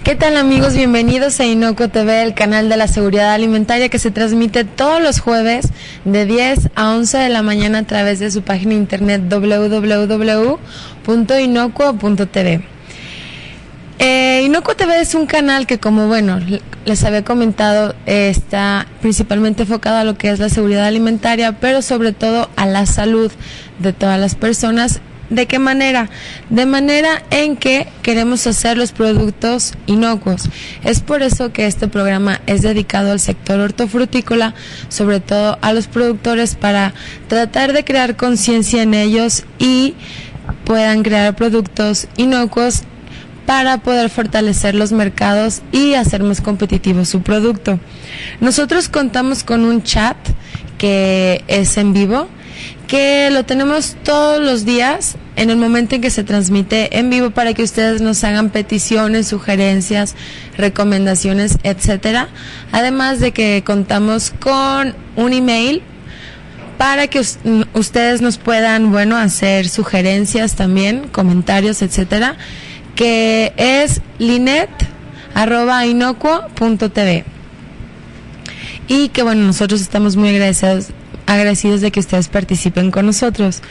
¿Qué tal, amigos? Bienvenidos a Inocuo TV, el canal de la seguridad alimentaria que se transmite todos los jueves de 10 a 11 de la mañana a través de su página de internet www.inocuo.tv. Inocuo TV es un canal que, como les había comentado, está principalmente enfocado a lo que es la seguridad alimentaria, pero sobre todo a la salud de todas las personas. ¿De qué manera? De manera en que queremos hacer los productos inocuos. Es por eso que este programa es dedicado al sector hortofrutícola, sobre todo a los productores, para tratar de crear conciencia en ellos y puedan crear productos inocuos para poder fortalecer los mercados y hacer más competitivo su producto. Nosotros contamos con un chat que es en vivo, que lo tenemos todos los días en el momento en que se transmite en vivo, para que ustedes nos hagan peticiones, sugerencias, recomendaciones, etcétera. Además de que contamos con un email para que ustedes nos puedan, hacer sugerencias también, comentarios, etcétera, que es linet@inocuo.tv. Y que nosotros estamos muy agradecidos de que ustedes participen con nosotros.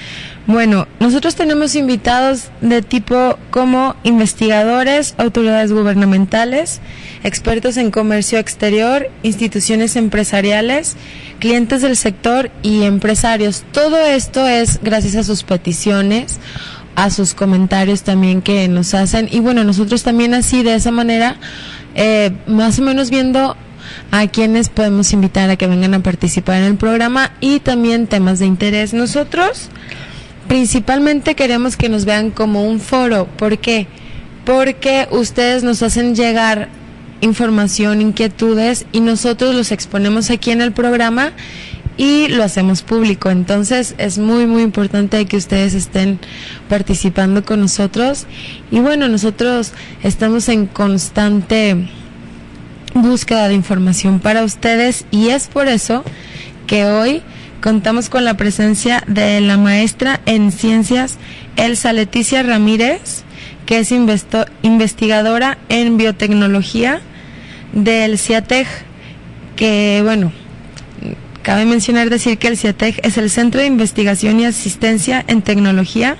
Nosotros tenemos invitados de tipo como investigadores, autoridades gubernamentales, expertos en comercio exterior, instituciones empresariales, clientes del sector y empresarios. Todo esto es gracias a sus peticiones, a sus comentarios también que nos hacen, y nosotros también así, de esa manera, más o menos viendo a quienes podemos invitar a que vengan a participar en el programa, y también temas de interés. Nosotros principalmente queremos que nos vean como un foro. ¿Por qué? Porque ustedes nos hacen llegar información, inquietudes, y nosotros los exponemos aquí en el programa y lo hacemos público. Entonces es muy muy importante que ustedes estén participando con nosotros, y nosotros estamos en constante búsqueda de información para ustedes, y es por eso que hoy contamos con la presencia de la maestra en ciencias Elsa Leticia Ramírez, que es investigadora en biotecnología del CIATEG, que cabe decir que el CIATEG es el Centro de Investigación y Asistencia en Tecnología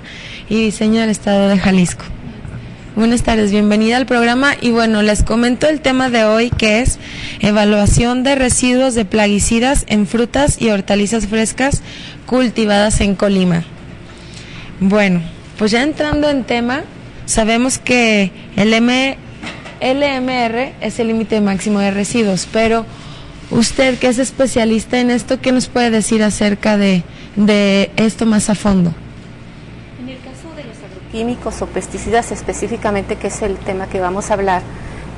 y Diseño del Estado de Jalisco. Buenas tardes, bienvenida al programa. Y les comento el tema de hoy, que es evaluación de residuos de plaguicidas en frutas y hortalizas frescas cultivadas en Colima. Pues ya entrando en tema, sabemos que el LMR es el límite máximo de residuos, pero usted, que es especialista en esto, ¿qué nos puede decir acerca de esto más a fondo? Químicos o pesticidas específicamente, que es el tema que vamos a hablar,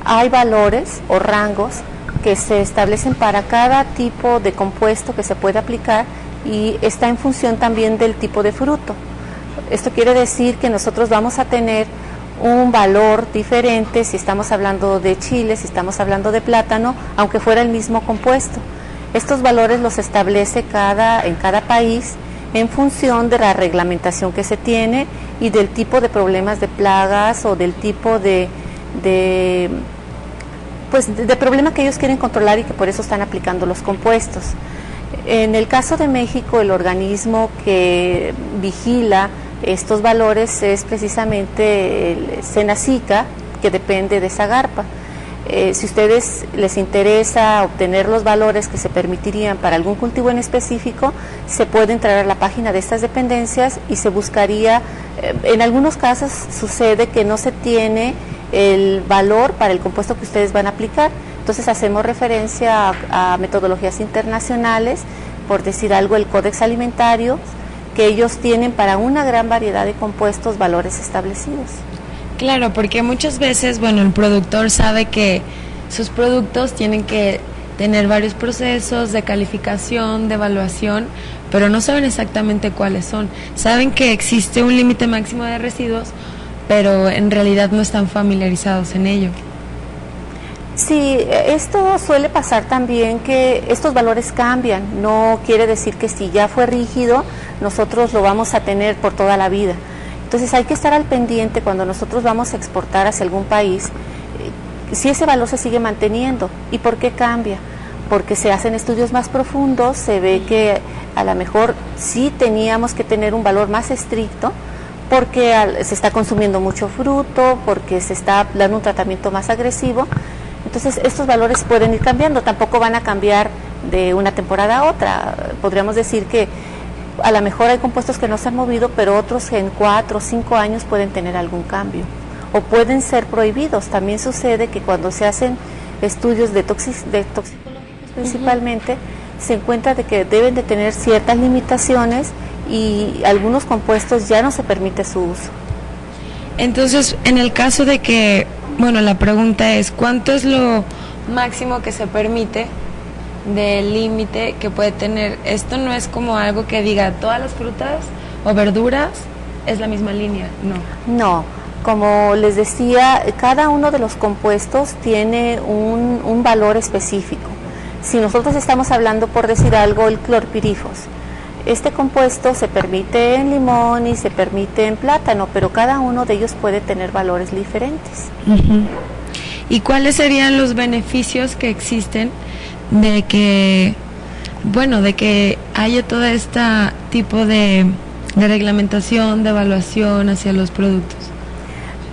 hay valores o rangos que se establecen para cada tipo de compuesto que se puede aplicar, y está en función también del tipo de fruto. Esto quiere decir que nosotros vamos a tener un valor diferente si estamos hablando de chile, si estamos hablando de plátano, aunque fuera el mismo compuesto. Estos valores los establece en cada país en función de la reglamentación que se tiene y del tipo de problemas de plagas o del tipo de problema que ellos quieren controlar, y que por eso están aplicando los compuestos. En el caso de México, el organismo que vigila estos valores es precisamente el Senacica, que depende de Zagarpa. Si a ustedes les interesa obtener los valores que se permitirían para algún cultivo en específico, se puede entrar a la página de estas dependencias y se buscaría. En algunos casos sucede que no se tiene el valor para el compuesto que ustedes van a aplicar, entonces hacemos referencia a metodologías internacionales, por decir algo, el Códex Alimentario, que ellos tienen para una gran variedad de compuestos valores establecidos. Claro, porque muchas veces, el productor sabe que sus productos tienen que tener varios procesos de calificación, de evaluación, pero no saben exactamente cuáles son. Saben que existe un límite máximo de residuos, pero en realidad no están familiarizados en ello. Sí, esto suele pasar también, que estos valores cambian. No quiere decir que si ya fue rígido, nosotros lo vamos a tener por toda la vida. Entonces hay que estar al pendiente cuando nosotros vamos a exportar hacia algún país, si ese valor se sigue manteniendo. ¿Y por qué cambia? Porque se hacen estudios más profundos, se ve que a lo mejor sí teníamos que tener un valor más estricto, porque se está consumiendo mucho fruto, porque se está dando un tratamiento más agresivo. Entonces estos valores pueden ir cambiando, tampoco van a cambiar de una temporada a otra. Podríamos decir que a lo mejor hay compuestos que no se han movido, pero otros en 4 o 5 años pueden tener algún cambio o pueden ser prohibidos. También sucede que cuando se hacen estudios de toxicológicos principalmente, se encuentra de que deben de tener ciertas limitaciones y algunos compuestos ya no se permite su uso. Entonces, en el caso de que, bueno, la pregunta es, ¿cuánto es lo máximo que se permite del límite que puede tener? Esto no es como algo que diga todas las frutas o verduras es la misma línea, no. No, como les decía, cada uno de los compuestos tiene un valor específico. Si nosotros estamos hablando, por decir algo, el clorpirifos, este compuesto se permite en limón y se permite en plátano, pero cada uno de ellos puede tener valores diferentes. ¿Y cuáles serían los beneficios que existen de que, bueno, de que haya todo este tipo de reglamentación, de evaluación hacia los productos?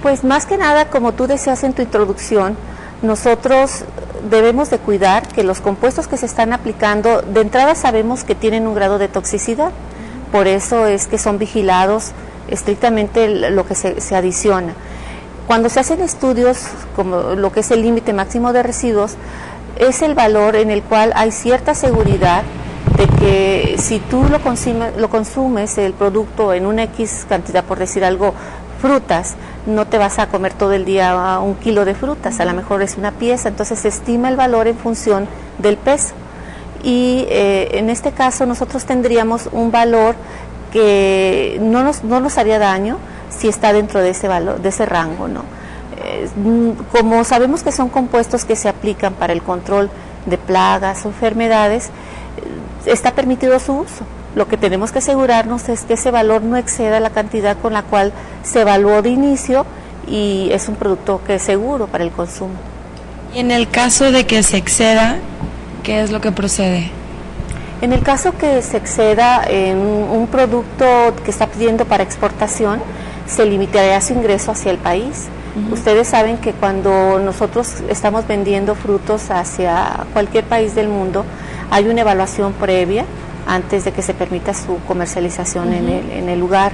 Pues más que nada, como tú decías en tu introducción, nosotros debemos de cuidar que los compuestos que se están aplicando, de entrada sabemos que tienen un grado de toxicidad, por eso es que son vigilados estrictamente lo que se adiciona. Cuando se hacen estudios como lo que es el límite máximo de residuos, es el valor en el cual hay cierta seguridad de que si tú lo consumes el producto en una X cantidad, por decir algo, frutas, no te vas a comer todo el día 1 kilo de frutas, a lo mejor es una pieza, entonces se estima el valor en función del peso. Y en este caso nosotros tendríamos un valor que no nos haría daño si está dentro de ese valor, de ese rango, ¿no? Como sabemos que son compuestos que se aplican para el control de plagas o enfermedades, está permitido su uso. Lo que tenemos que asegurarnos es que ese valor no exceda la cantidad con la cual se evaluó de inicio y es un producto que es seguro para el consumo. Y en el caso de que se exceda, ¿qué es lo que procede? En el caso que se exceda en un producto que está pidiendo para exportación, se limitaría su ingreso hacia el país. Ustedes saben que cuando nosotros estamos vendiendo frutos hacia cualquier país del mundo, hay una evaluación previa antes de que se permita su comercialización en el lugar.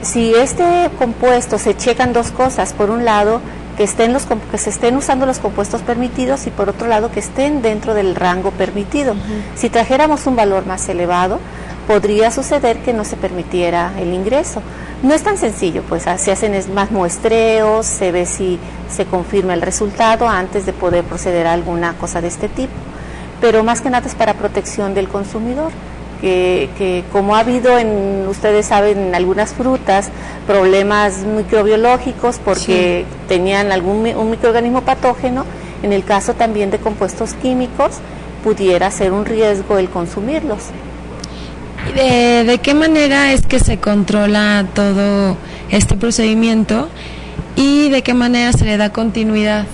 Si este compuesto, se checan dos cosas: por un lado, que se estén usando los compuestos permitidos, y por otro lado, que estén dentro del rango permitido. Si trajéramos un valor más elevado, podría suceder que no se permitiera el ingreso. No es tan sencillo, pues se hacen más muestreos, se ve si se confirma el resultado antes de poder proceder a alguna cosa de este tipo. Pero más que nada es para protección del consumidor, que como ha habido ustedes saben, en algunas frutas, problemas microbiológicos porque tenían un microorganismo patógeno, en el caso también de compuestos químicos, pudiera ser un riesgo el consumirlos. ¿De qué manera es que se controla todo este procedimiento y de qué manera se le da continuidad?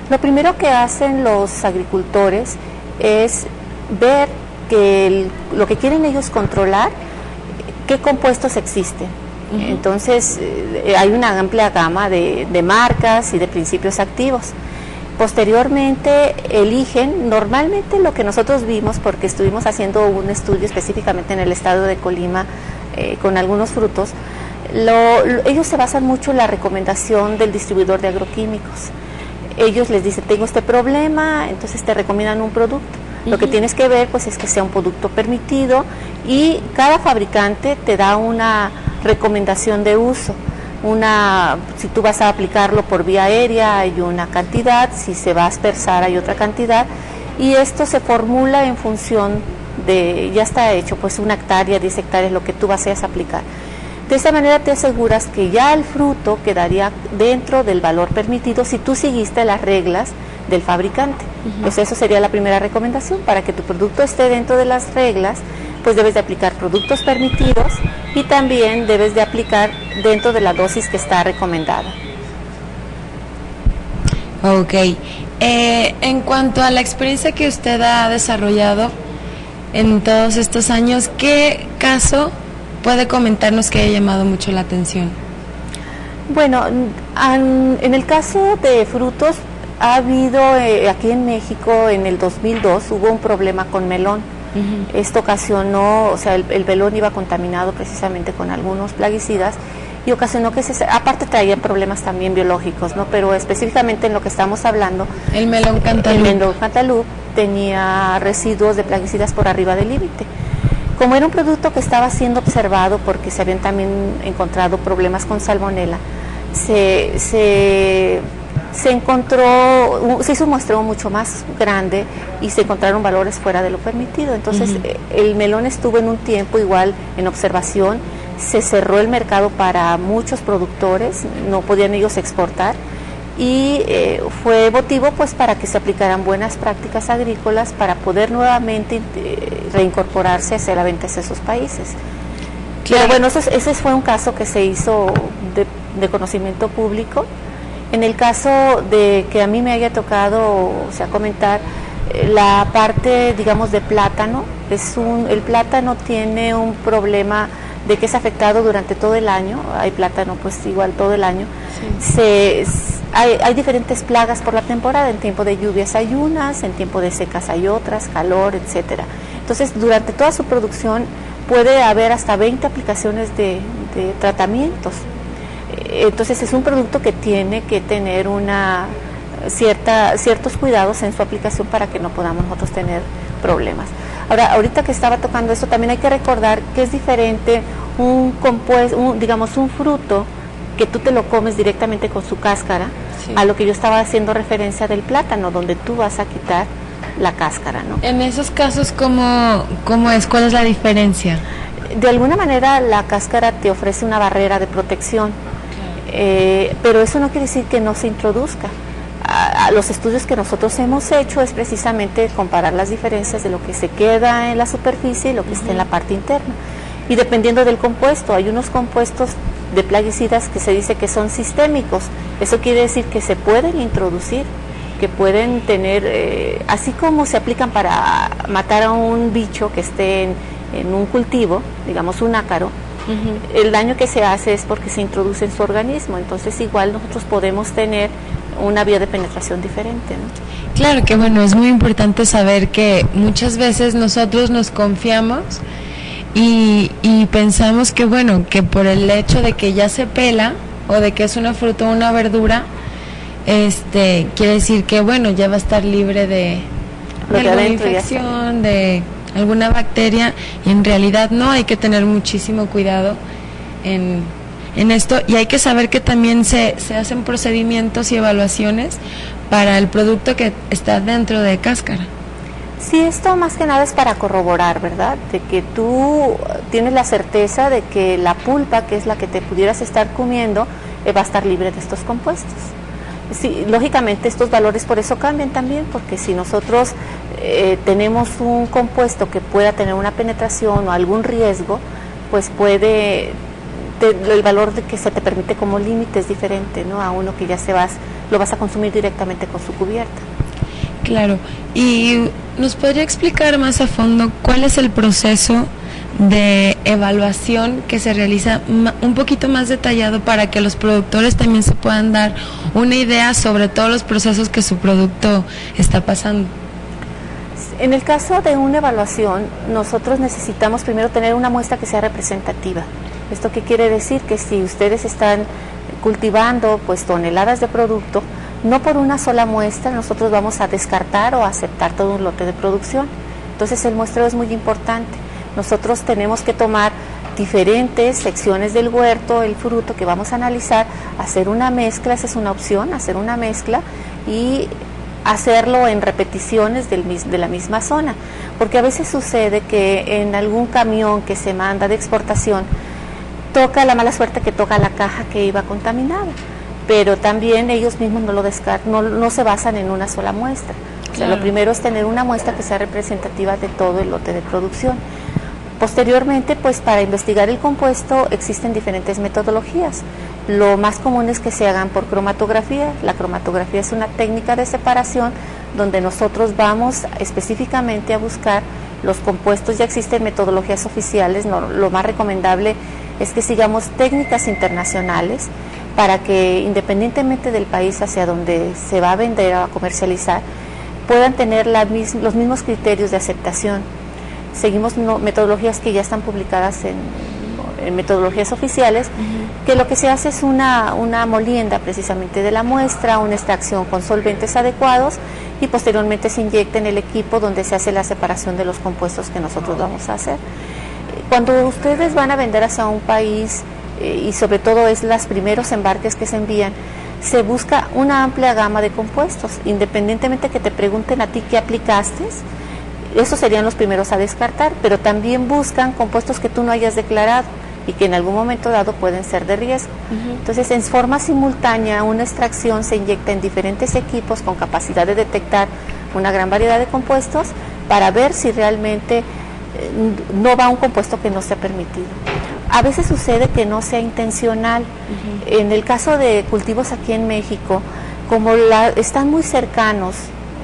Lo primero que hacen los agricultores es ver que lo que quieren ellos controlar, qué compuestos existen. Entonces hay una amplia gama de marcas y de principios activos. Posteriormente eligen, normalmente lo que nosotros vimos, porque estuvimos haciendo un estudio específicamente en el estado de Colima con algunos frutos, ellos se basan mucho en la recomendación del distribuidor de agroquímicos. Ellos les dicen, tengo este problema, entonces te recomiendan un producto. Lo que tienes que ver pues es que sea un producto permitido, y cada fabricante te da una recomendación de uso. Si tú vas a aplicarlo por vía aérea hay una cantidad, si se va a aspersar hay otra cantidad, y esto se formula en función de, ya está hecho, pues 1 hectárea, 10 hectáreas, lo que tú vas a aplicar. De esta manera te aseguras que ya el fruto quedaría dentro del valor permitido si tú seguiste las reglas del fabricante. Pues eso sería la primera recomendación: para que tu producto esté dentro de las reglas, pues debes de aplicar productos permitidos y también debes de aplicar dentro de la dosis que está recomendada. Ok. En cuanto a la experiencia que usted ha desarrollado en todos estos años, ¿qué caso puede comentarnos que haya llamado mucho la atención? Bueno, en el caso de frutos, ha habido aquí en México en el 2002 hubo un problema con melón. Esto ocasionó, o sea, el melón iba contaminado precisamente con algunos plaguicidas y ocasionó que aparte traían problemas también biológicos, ¿no? Pero específicamente en lo que estamos hablando, el melón Cantaloup. El melón Cantaloup tenía residuos de plaguicidas por arriba del límite. Como era un producto que estaba siendo observado porque se habían también encontrado problemas con salmonela, se hizo un muestreo mucho más grande y se encontraron valores fuera de lo permitido. Entonces el melón estuvo en un tiempo igual en observación, se cerró el mercado para muchos productores, no podían ellos exportar y fue motivo pues para que se aplicaran buenas prácticas agrícolas para poder nuevamente reincorporarse hacia la venta hacia esos países. Claro. Pero bueno, ese fue un caso que se hizo de conocimiento público. En el caso de que a mí me haya tocado, o sea, comentar la parte, digamos, de plátano, el plátano tiene un problema de que es afectado durante todo el año, hay plátano pues igual todo el año, sí. Hay diferentes plagas por la temporada, en tiempo de lluvias hay unas, en tiempo de secas hay otras, calor, etcétera. Entonces durante toda su producción puede haber hasta 20 aplicaciones de tratamientos. Entonces es un producto que tiene que tener ciertos cuidados en su aplicación para que no podamos nosotros tener problemas. Ahora, ahorita que estaba tocando esto, también hay que recordar que es diferente digamos un fruto que tú te lo comes directamente con su cáscara, sí, a lo que yo estaba haciendo referencia del plátano, donde tú vas a quitar la cáscara, ¿no? En esos casos, ¿cómo es? ¿Cuál es la diferencia? De alguna manera la cáscara te ofrece una barrera de protección, pero eso no quiere decir que no se introduzca. Los estudios que nosotros hemos hecho es precisamente comparar las diferencias de lo que se queda en la superficie y lo que está en la parte interna. Y dependiendo del compuesto, hay unos compuestos de plaguicidas que se dice que son sistémicos. Eso quiere decir que se pueden introducir, que pueden tener, así como se aplican para matar a un bicho que esté en un cultivo, digamos un ácaro, el daño que se hace es porque se introduce en su organismo. Entonces igual nosotros podemos tener una vía de penetración diferente, ¿no? Claro que bueno, es muy importante saber que muchas veces nosotros nos confiamos y pensamos que bueno, que por el hecho de que ya se pela o de que es una fruta o una verdura, quiere decir que bueno, ya va a estar libre de alguna infección, de alguna bacteria, y en realidad no, hay que tener muchísimo cuidado en esto, y hay que saber que también se hacen procedimientos y evaluaciones para el producto que está dentro de cáscara. Sí, esto más que nada es para corroborar, ¿verdad? De que tú tienes la certeza de que la pulpa, que es la que te pudieras estar comiendo, va a estar libre de estos compuestos. Sí, lógicamente estos valores por eso cambian también, porque si nosotros tenemos un compuesto que pueda tener una penetración o algún riesgo, pues el valor de que se te permite como límite es diferente, ¿no? A uno que ya lo vas a consumir directamente con su cubierta. Claro, y ¿nos podría explicar más a fondo cuál es el proceso de evaluación que se realiza un poquito más detallado para que los productores también se puedan dar una idea sobre todos los procesos que su producto está pasando? En el caso de una evaluación, nosotros necesitamos primero tener una muestra que sea representativa. ¿Esto qué quiere decir? Que si ustedes están cultivando pues toneladas de producto, no por una sola muestra nosotros vamos a descartar o aceptar todo un lote de producción. Entonces el muestreo es muy importante. Nosotros tenemos que tomar diferentes secciones del huerto, el fruto que vamos a analizar, hacer una mezcla, esa es una opción, hacer una mezcla y hacerlo en repeticiones de la misma zona, porque a veces sucede que en algún camión que se manda de exportación toca la mala suerte que toca la caja que iba contaminada, pero también ellos mismos no lo descartan, no se basan en una sola muestra. O sea, lo primero es tener una muestra que sea representativa de todo el lote de producción. Posteriormente, pues para investigar el compuesto existen diferentes metodologías. Lo más común es que se hagan por cromatografía. La cromatografía es una técnica de separación donde nosotros vamos específicamente a buscar los compuestos. Ya existen metodologías oficiales, lo más recomendable es que sigamos técnicas internacionales para que, independientemente del país hacia donde se va a vender o a comercializar, puedan tener los mismos criterios de aceptación. Seguimos metodologías que ya están publicadas en metodologías oficiales, que lo que se hace es una molienda precisamente de la muestra, una extracción con solventes adecuados y posteriormente se inyecta en el equipo donde se hace la separación de los compuestos que nosotros vamos a hacer. Cuando ustedes van a vender hacia un país, y sobre todo es los primeros embarques que se envían, se busca una amplia gama de compuestos, independientemente que te pregunten a ti qué aplicaste, esos serían los primeros a descartar, pero también buscan compuestos que tú no hayas declarado y que en algún momento dado pueden ser de riesgo. Entonces, en forma simultánea, una extracción se inyecta en diferentes equipos con capacidad de detectar una gran variedad de compuestos para ver si realmente no va un compuesto que no sea permitido. A veces sucede que no sea intencional. En el caso de cultivos aquí en México, como están muy cercanos,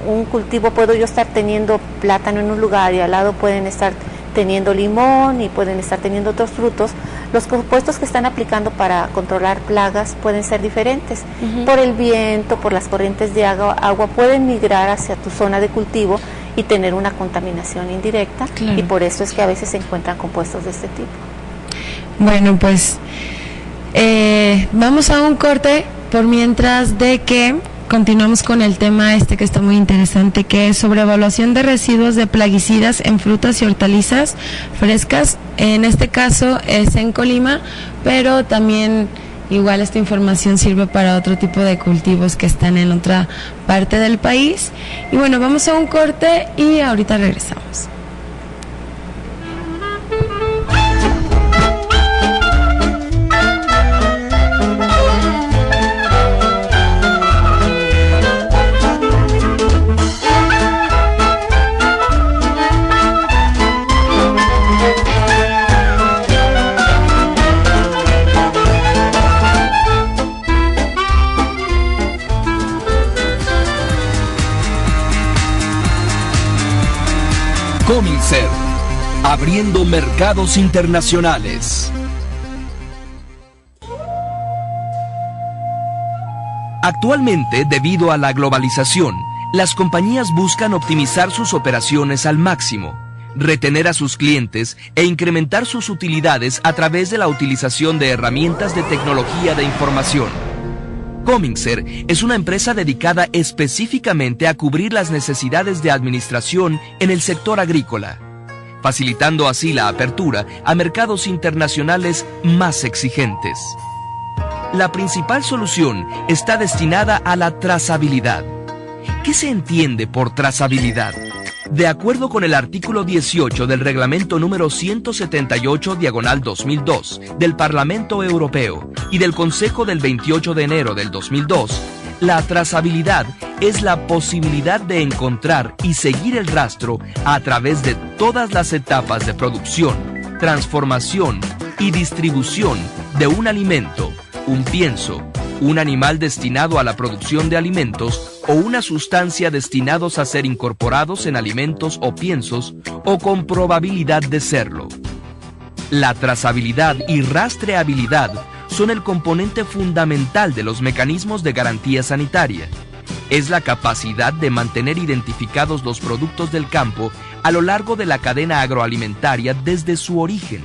un cultivo, puedo yo estar teniendo plátano en un lugar y al lado pueden estar teniendo limón y pueden estar teniendo otros frutos, los compuestos que están aplicando para controlar plagas pueden ser diferentes. Por el viento, por las corrientes de agua pueden migrar hacia tu zona de cultivo y tener una contaminación indirecta, y por eso es que a veces se encuentran compuestos de este tipo. Bueno, pues vamos a un corte por mientras de que continuamos con el tema que está muy interesante, que es sobre evaluación de residuos de plaguicidas en frutas y hortalizas frescas. En este caso es en Colima, pero también igual esta información sirve para otro tipo de cultivos que están en otra parte del país. Y bueno, vamos a un corte y ahorita regresamos. Cominser, abriendo mercados internacionales. Actualmente, debido a la globalización, las compañías buscan optimizar sus operaciones al máximo, retener a sus clientes e incrementar sus utilidades a través de la utilización de herramientas de tecnología de información. Cominser es una empresa dedicada específicamente a cubrir las necesidades de administración en el sector agrícola, facilitando así la apertura a mercados internacionales más exigentes. La principal solución está destinada a la trazabilidad. ¿Qué se entiende por trazabilidad? De acuerdo con el artículo 18 del reglamento número 178/2002 del Parlamento Europeo y del Consejo del 28 de enero del 2002, la trazabilidad es la posibilidad de encontrar y seguir el rastro a través de todas las etapas de producción, transformación y distribución de un alimento, un pienso, un animal destinado a la producción de alimentos o una sustancia destinados a ser incorporados en alimentos o piensos o con probabilidad de serlo. La trazabilidad y rastreabilidad son el componente fundamental de los mecanismos de garantía sanitaria. Es la capacidad de mantener identificados los productos del campo a lo largo de la cadena agroalimentaria desde su origen,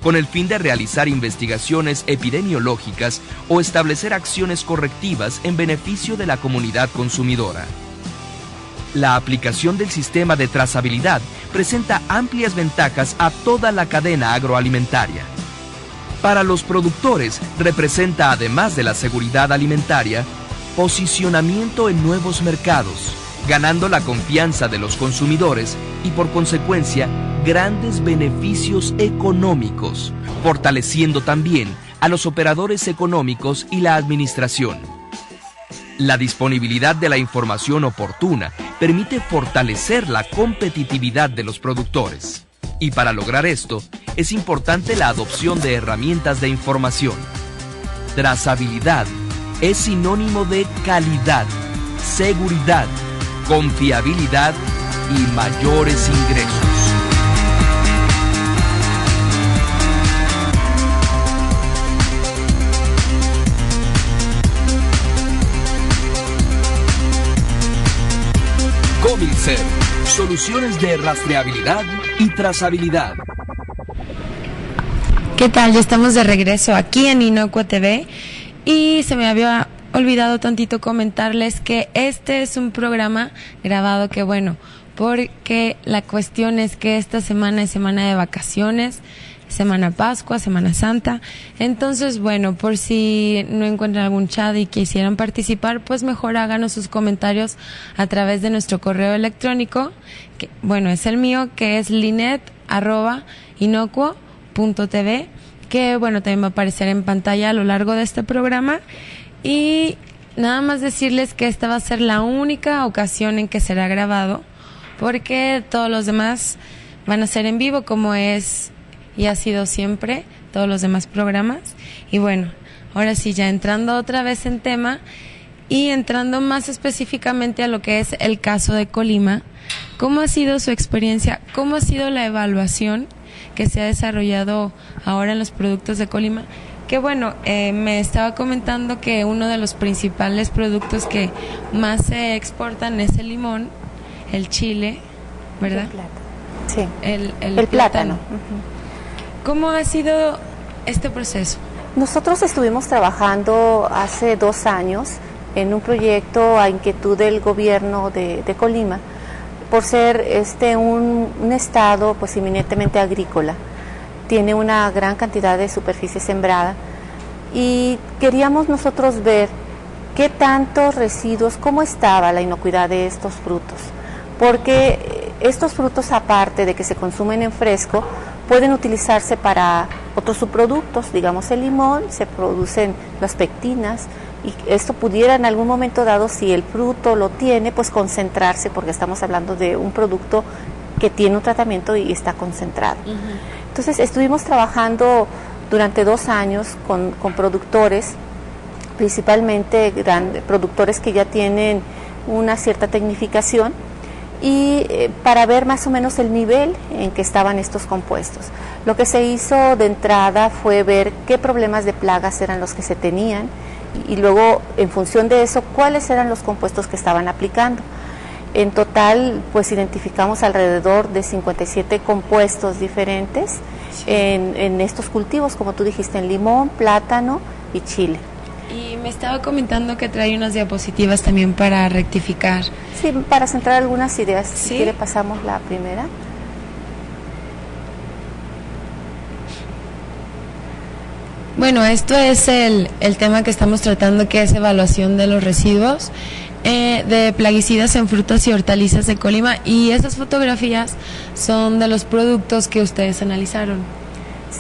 con el fin de realizar investigaciones epidemiológicas o establecer acciones correctivas en beneficio de la comunidad consumidora. La aplicación del sistema de trazabilidad presenta amplias ventajas a toda la cadena agroalimentaria. Para los productores, representa, además de la seguridad alimentaria, posicionamiento en nuevos mercados, ganando la confianza de los consumidores y, por consecuencia, grandes beneficios económicos, fortaleciendo también a los operadores económicos y la administración. La disponibilidad de la información oportuna permite fortalecer la competitividad de los productores. Y para lograr esto, es importante la adopción de herramientas de información. Trazabilidad es sinónimo de calidad, seguridad, confiabilidad y mayores ingresos. Covilcer, soluciones de rastreabilidad y trazabilidad. ¿Qué tal? Ya estamos de regreso aquí en Inocuo TV y se me había olvidado tantito comentarles que este es un programa grabado que bueno, porque la cuestión es que esta semana es semana de vacaciones, Semana Pascua, Semana Santa. Entonces, bueno, por si no encuentran algún chat y quisieran participar, pues mejor háganos sus comentarios a través de nuestro correo electrónico, que, bueno, es el mío, que es linet@inocuo.tv, que bueno, también va a aparecer en pantalla a lo largo de este programa. Y nada más decirles que esta va a ser la única ocasión en que será grabado, porque todos los demás van a ser en vivo, como es y ha sido siempre todos los demás programas. Y bueno, ahora sí, ya entrando otra vez en tema y entrando más específicamente a lo que es el caso de Colima, ¿cómo ha sido su experiencia? ¿Cómo ha sido la evaluación que se ha desarrollado ahora en los productos de Colima? Que bueno, me estaba comentando que uno de los principales productos que más se exportan es el limón, el chile, ¿verdad? El plátano. Sí. El plátano. Uh-huh. ¿Cómo ha sido este proceso? Nosotros estuvimos trabajando hace 2 años en un proyecto a inquietud del gobierno de Colima, por ser un estado pues eminentemente agrícola. Tiene una gran cantidad de superficie sembrada y queríamos nosotros ver qué tantos residuos, cómo estaba la inocuidad de estos frutos, porque estos frutos, aparte de que se consumen en fresco, pueden utilizarse para otros subproductos, digamos el limón, se producen las pectinas y esto pudiera en algún momento dado, si el fruto lo tiene, pues concentrarse, porque estamos hablando de un producto que tiene un tratamiento y está concentrado. Uh-huh. Entonces estuvimos trabajando durante 2 años con productores, principalmente productores que ya tienen una cierta tecnificación, y para ver más o menos el nivel en que estaban estos compuestos. Lo que se hizo de entrada fue ver qué problemas de plagas eran los que se tenían y luego, en función de eso, cuáles eran los compuestos que estaban aplicando. En total, pues identificamos alrededor de 57 compuestos diferentes en estos cultivos, como tú dijiste, en limón, plátano y chile. Y me estaba comentando que trae unas diapositivas también para rectificar. Sí, para centrar algunas ideas. ¿Sí? Si quiere, pasamos la primera. Bueno, esto es el tema que estamos tratando, que es evaluación de los residuos de plaguicidas en frutas y hortalizas de Colima. Y esas fotografías son de los productos que ustedes analizaron.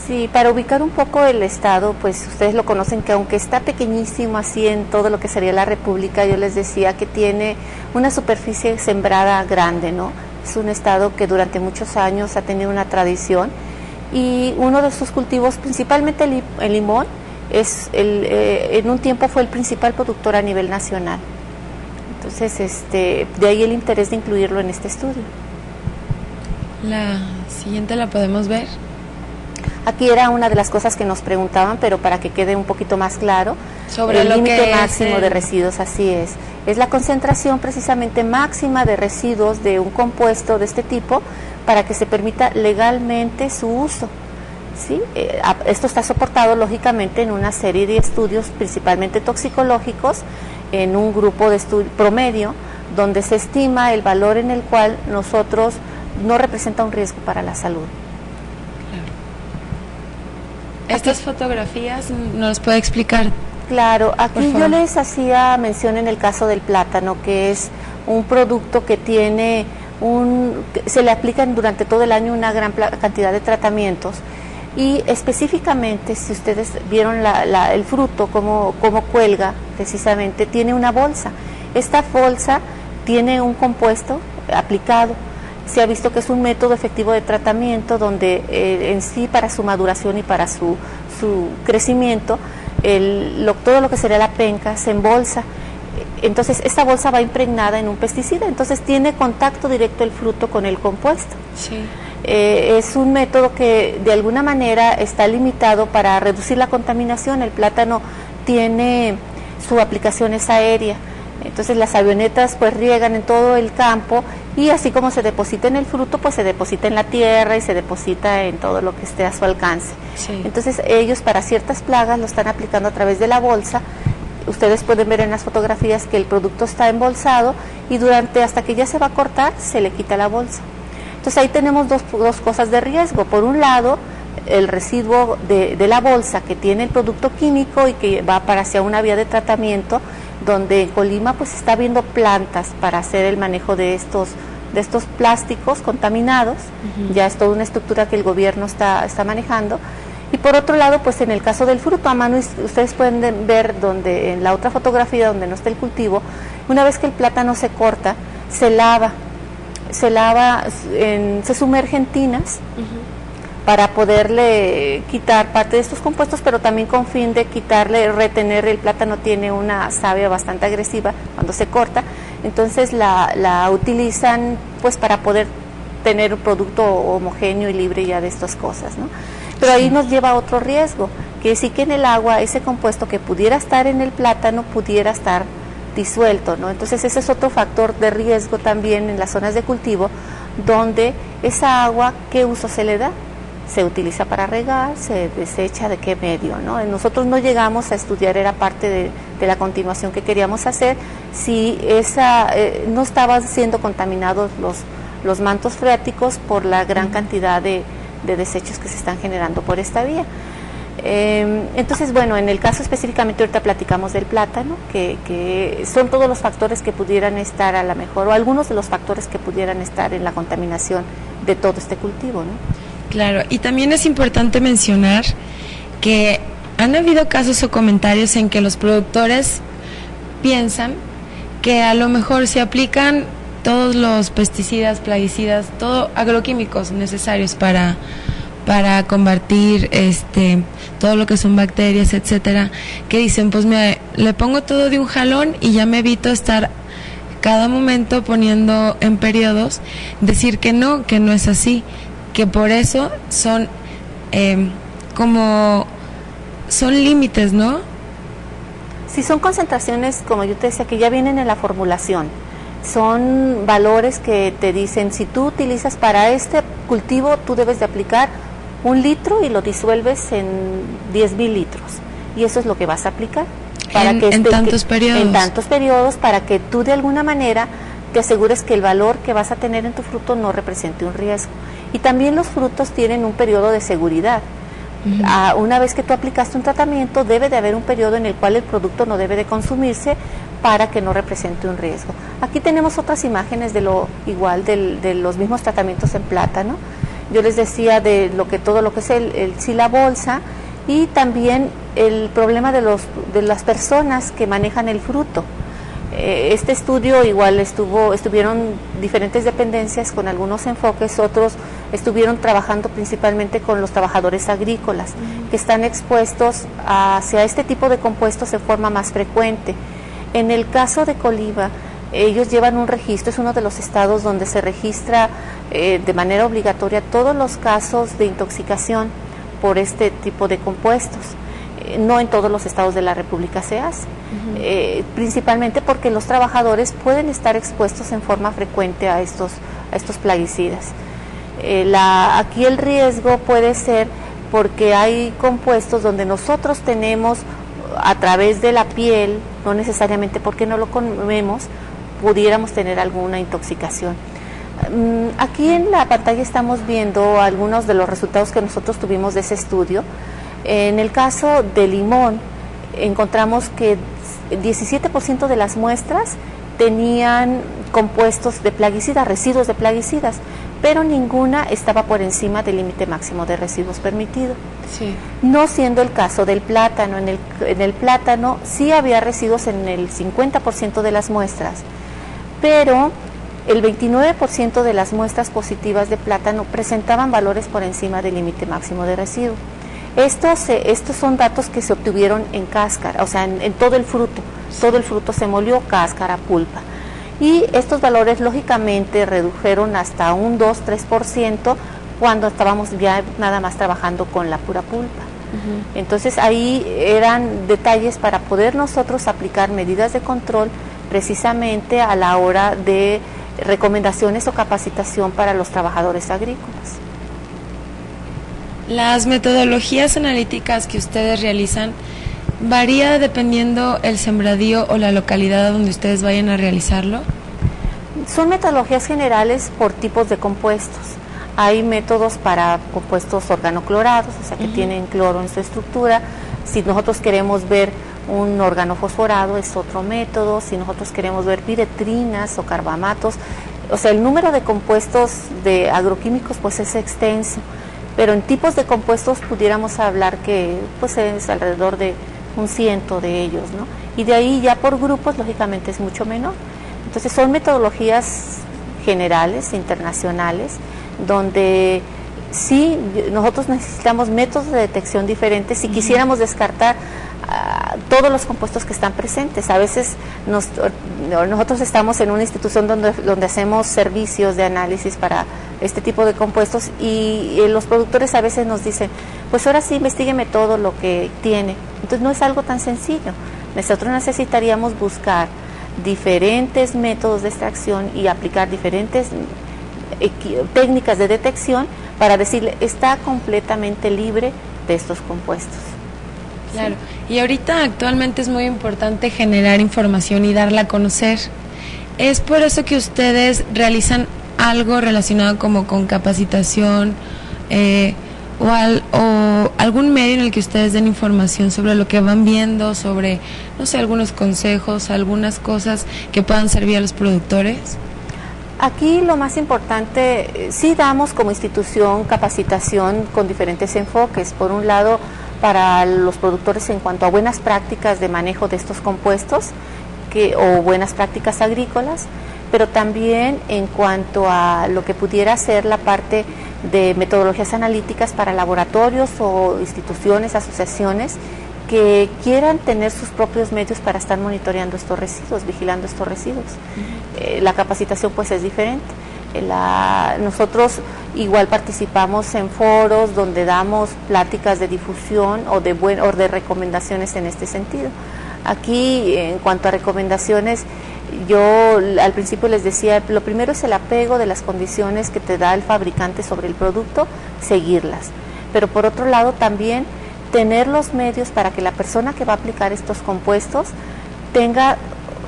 Sí, para ubicar un poco el estado, pues ustedes lo conocen, que aunque está pequeñísimo así en todo lo que sería la República, yo les decía que tiene una superficie sembrada grande, ¿no? Es un estado que durante muchos años ha tenido una tradición y uno de sus cultivos, principalmente el limón, en un tiempo fue el principal productor a nivel nacional. Entonces, de ahí el interés de incluirlo en este estudio. La siguiente la podemos ver. Aquí era una de las cosas que nos preguntaban, pero para que quede un poquito más claro, sobre el límite máximo de residuos, así es. Es la concentración precisamente máxima de residuos de un compuesto de este tipo para que se permita legalmente su uso. ¿Sí? Esto está soportado lógicamente en una serie de estudios, principalmente toxicológicos, en un grupo de promedio, donde se estima el valor en el cual nosotros no representa un riesgo para la salud. Estas fotografías, ¿nos puede explicar? Claro, aquí yo les hacía mención en el caso del plátano, que es un producto que tiene se le aplican durante todo el año una gran cantidad de tratamientos y específicamente, si ustedes vieron el fruto, cómo cuelga, precisamente tiene una bolsa. Esta bolsa tiene un compuesto aplicado. Se ha visto que es un método efectivo de tratamiento donde en sí, para su maduración y para su crecimiento, todo lo que sería la penca se embolsa. Entonces esta bolsa va impregnada en un pesticida, entonces tiene contacto directo el fruto con el compuesto. Sí. Es un método que de alguna manera está limitado para reducir la contaminación. El plátano tiene su aplicación es aérea, entonces las avionetas pues riegan en todo el campo y así como se deposita en el fruto, pues se deposita en la tierra y se deposita en todo lo que esté a su alcance. Sí. Entonces ellos para ciertas plagas lo están aplicando a través de la bolsa. Ustedes pueden ver en las fotografías que el producto está embolsado y hasta que ya se va a cortar, se le quita la bolsa. Entonces ahí tenemos dos cosas de riesgo. Por un lado, el residuo de la bolsa que tiene el producto químico y que va hacia una vía de tratamiento, donde en Colima pues está habiendo plantas para hacer el manejo de estos plásticos contaminados. Ya es toda una estructura que el gobierno está manejando. Y por otro lado, pues en el caso del fruto a mano, ustedes pueden ver donde en la otra fotografía donde no está el cultivo, una vez que el plátano se corta, se sumerge en tinas para poderle quitar parte de estos compuestos, pero también con fin de retener. El plátano tiene una savia bastante agresiva cuando se corta, entonces la utilizan pues para poder tener un producto homogéneo y libre ya de estas cosas, ¿no? Pero ahí nos lleva a otro riesgo, que sí que en el agua ese compuesto que pudiera estar en el plátano pudiera estar disuelto, ¿no? Entonces ese es otro factor de riesgo también en las zonas de cultivo, donde esa agua, ¿qué uso se le da? Se utiliza para regar, se desecha, ¿de qué medio, no? Nosotros no llegamos a estudiar, era parte de la continuación que queríamos hacer, si no estaban siendo contaminados los mantos freáticos por la gran cantidad de desechos que se están generando por esta vía. Entonces, bueno, en el caso específicamente ahorita platicamos del plátano, que son todos los factores que pudieran estar a la mejor, o algunos de los factores que pudieran estar en la contaminación de todo este cultivo, ¿no? Claro, y también es importante mencionar que han habido casos o comentarios en que los productores piensan que a lo mejor se aplican todos los pesticidas, plaguicidas, todo agroquímicos necesarios para combatir todo lo que son bacterias, etcétera, que dicen, pues le pongo todo de un jalón y ya me evito estar cada momento poniendo en periodos, decir que no es así, que por eso son son límites, ¿no? Sí, son concentraciones, como yo te decía, que ya vienen en la formulación. Son valores que te dicen, si tú utilizas para este cultivo, tú debes de aplicar 1 litro y lo disuelves en 10,000 litros. Y eso es lo que vas a aplicar. En tantos periodos. En tantos periodos, para que tú de alguna manera te asegures que el valor que vas a tener en tu fruto no represente un riesgo. Y también los frutos tienen un periodo de seguridad. Una vez que tú aplicaste un tratamiento, debe de haber un periodo en el cual el producto no debe de consumirse para que no represente un riesgo. Aquí tenemos otras imágenes de los mismos tratamientos en plátano. Yo les decía todo lo que es la bolsa, y también el problema de las personas que manejan el fruto. Este estudio igual estuvieron diferentes dependencias con algunos enfoques, otros estuvieron trabajando principalmente con los trabajadores agrícolas, que están expuestos hacia este tipo de compuestos de forma más frecuente. En el caso de Colima, ellos llevan un registro, es uno de los estados donde se registra de manera obligatoria todos los casos de intoxicación por este tipo de compuestos. No en todos los estados de la República se hace, principalmente porque los trabajadores pueden estar expuestos en forma frecuente a estos plaguicidas. Aquí el riesgo puede ser porque hay compuestos donde nosotros tenemos a través de la piel, no necesariamente porque no lo comemos, pudiéramos tener alguna intoxicación. Aquí en la pantalla estamos viendo algunos de los resultados que nosotros tuvimos de ese estudio. En el caso de limón, encontramos que 17% de las muestras tenían compuestos de plaguicidas, residuos de plaguicidas, pero ninguna estaba por encima del límite máximo de residuos permitido. Sí. No siendo el caso del plátano. En el plátano sí había residuos en el 50% de las muestras, pero el 29% de las muestras positivas de plátano presentaban valores por encima del límite máximo de residuo. Estos son datos que se obtuvieron en cáscara, o sea, en todo el fruto se molió, cáscara, pulpa. Y estos valores lógicamente redujeron hasta un 2-3% cuando estábamos ya nada más trabajando con la pura pulpa. Entonces ahí eran detalles para poder nosotros aplicar medidas de control precisamente a la hora de recomendaciones o capacitación para los trabajadores agrícolas. Las metodologías analíticas que ustedes realizan varía dependiendo el sembradío o la localidad donde ustedes vayan a realizarlo. Son metodologías generales por tipos de compuestos. Hay métodos para compuestos organoclorados, o sea que tienen cloro en su estructura. Si nosotros queremos ver un organofosforado es otro método. Si nosotros queremos ver piretrinas o carbamatos, o sea, el número de compuestos de agroquímicos pues es extenso. Pero en tipos de compuestos pudiéramos hablar que pues es alrededor de un 100 de ellos, ¿no? Y de ahí ya por grupos lógicamente es mucho menor. Entonces son metodologías generales, internacionales, donde sí nosotros necesitamos métodos de detección diferentes si quisiéramos descartar todos los compuestos que están presentes. A veces nosotros estamos en una institución donde hacemos servicios de análisis para este tipo de compuestos y los productores a veces nos dicen, pues ahora sí investígueme todo lo que tiene. Entonces no es algo tan sencillo. Nosotros necesitaríamos buscar diferentes métodos de extracción y aplicar diferentes técnicas de detección para decirle, está completamente libre de estos compuestos. Claro, y ahorita actualmente es muy importante generar información y darla a conocer. Es por eso que ustedes realizan algo relacionado como con capacitación o algún medio en el que ustedes den información sobre lo que van viendo, sobre, no sé, algunos consejos, algunas cosas que puedan servir a los productores. Aquí lo más importante, sí damos como institución capacitación con diferentes enfoques. Por un lado, para los productores en cuanto a buenas prácticas de manejo de estos compuestos o buenas prácticas agrícolas, pero también en cuanto a lo que pudiera ser la parte de metodologías analíticas para laboratorios o instituciones, asociaciones que quieran tener sus propios medios para estar monitoreando estos residuos, vigilando estos residuos. La capacitación pues es diferente. Nosotros igual participamos en foros donde damos pláticas de difusión o de recomendaciones en este sentido. Aquí, en cuanto a recomendaciones, yo al principio les decía, lo primero es el apego de las condiciones que te da el fabricante sobre el producto, seguirlas. Pero por otro lado también tener los medios para que la persona que va a aplicar estos compuestos tenga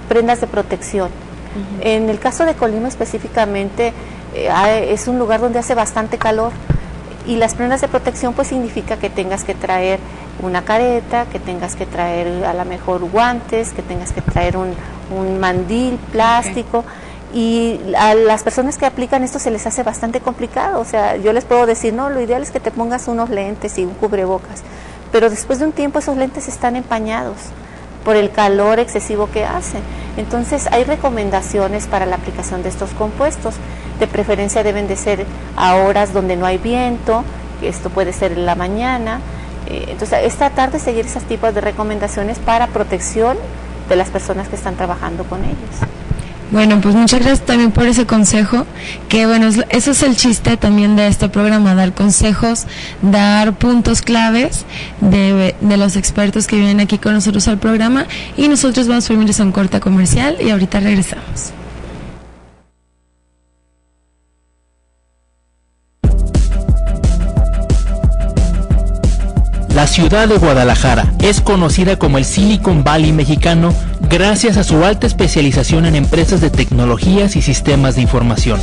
prendas de protección. En el caso de Colima específicamente es un lugar donde hace bastante calor y las prendas de protección pues significa que tengas que traer una careta, que tengas que traer a lo mejor guantes, que tengas que traer un mandil plástico. Y a las personas que aplican esto se les hace bastante complicado. O sea, yo les puedo decir, no, lo ideal es que te pongas unos lentes y un cubrebocas, pero después de un tiempo esos lentes están empañados por el calor excesivo que hacen. Entonces hay recomendaciones para la aplicación de estos compuestos. De preferencia deben de ser a horas donde no hay viento, que esto puede ser en la mañana. Entonces es tratar de seguir esos tipos de recomendaciones para protección de las personas que están trabajando con ellos. Bueno, pues muchas gracias también por ese consejo, que bueno, eso es el chiste también de este programa, dar consejos, dar puntos claves de los expertos que vienen aquí con nosotros al programa, y nosotros vamos a irnos a un corte comercial y ahorita regresamos. La ciudad de Guadalajara es conocida como el Silicon Valley mexicano gracias a su alta especialización en empresas de tecnologías y sistemas de información.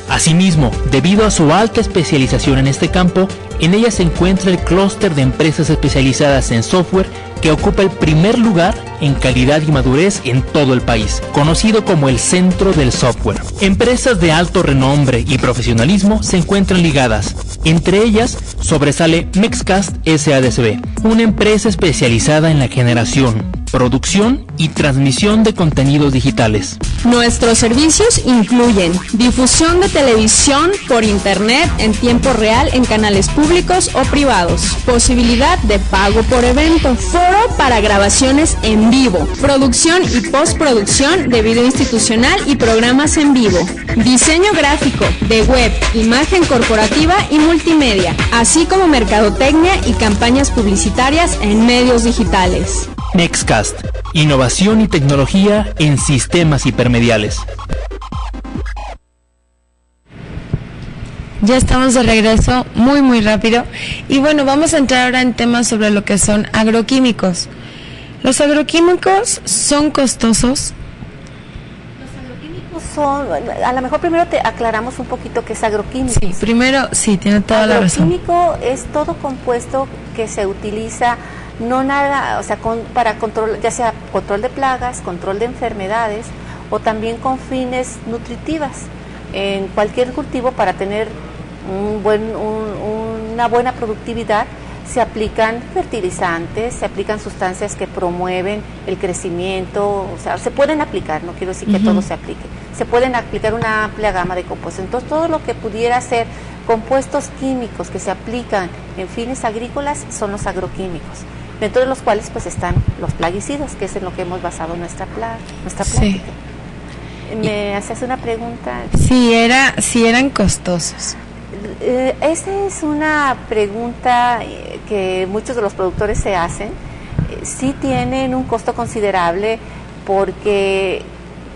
Asimismo, debido a su alta especialización en este campo, en ella se encuentra el clúster de empresas especializadas en software que ocupa el primer lugar en calidad y madurez en todo el país, conocido como el Centro del Software. Empresas de alto renombre y profesionalismo se encuentran ligadas. Entre ellas sobresale Mexcast SADCB, una empresa especializada en la generación, producción y transmisión de contenidos digitales. Nuestros servicios incluyen difusión de televisión por internet en tiempo real en canales públicos o privados, posibilidad de pago por evento, foro para grabaciones en vivo, producción y postproducción de video institucional y programas en vivo, diseño gráfico, de web, imagen corporativa y multimedia, así como mercadotecnia y campañas publicitarias en medios digitales. Nextcast, innovación y tecnología en sistemas hipermediales. Ya estamos de regreso, muy rápido. Y bueno, vamos a entrar ahora en temas sobre lo que son agroquímicos. ¿Los agroquímicos son costosos? Son, a lo mejor primero te aclaramos un poquito qué es agroquímico. Sí, primero, sí, tiene toda la razón. Agroquímico es todo compuesto que se utiliza, no nada, o sea, para control, ya sea control de plagas, control de enfermedades o también con fines nutritivas en cualquier cultivo. Para tener una buena productividad se aplican fertilizantes, se aplican sustancias que promueven el crecimiento, o sea, se pueden aplicar, no quiero decir que todo se aplique, se pueden aplicar una amplia gama de compuestos. Entonces, todo lo que pudiera ser compuestos químicos que se aplican en fines agrícolas son los agroquímicos, dentro de los cuales pues están los plaguicidas, que es en lo que hemos basado nuestra plática. Sí. ¿Me haces una pregunta? Sí, si eran costosos. Esa es una pregunta que muchos de los productores se hacen. Sí tienen un costo considerable porque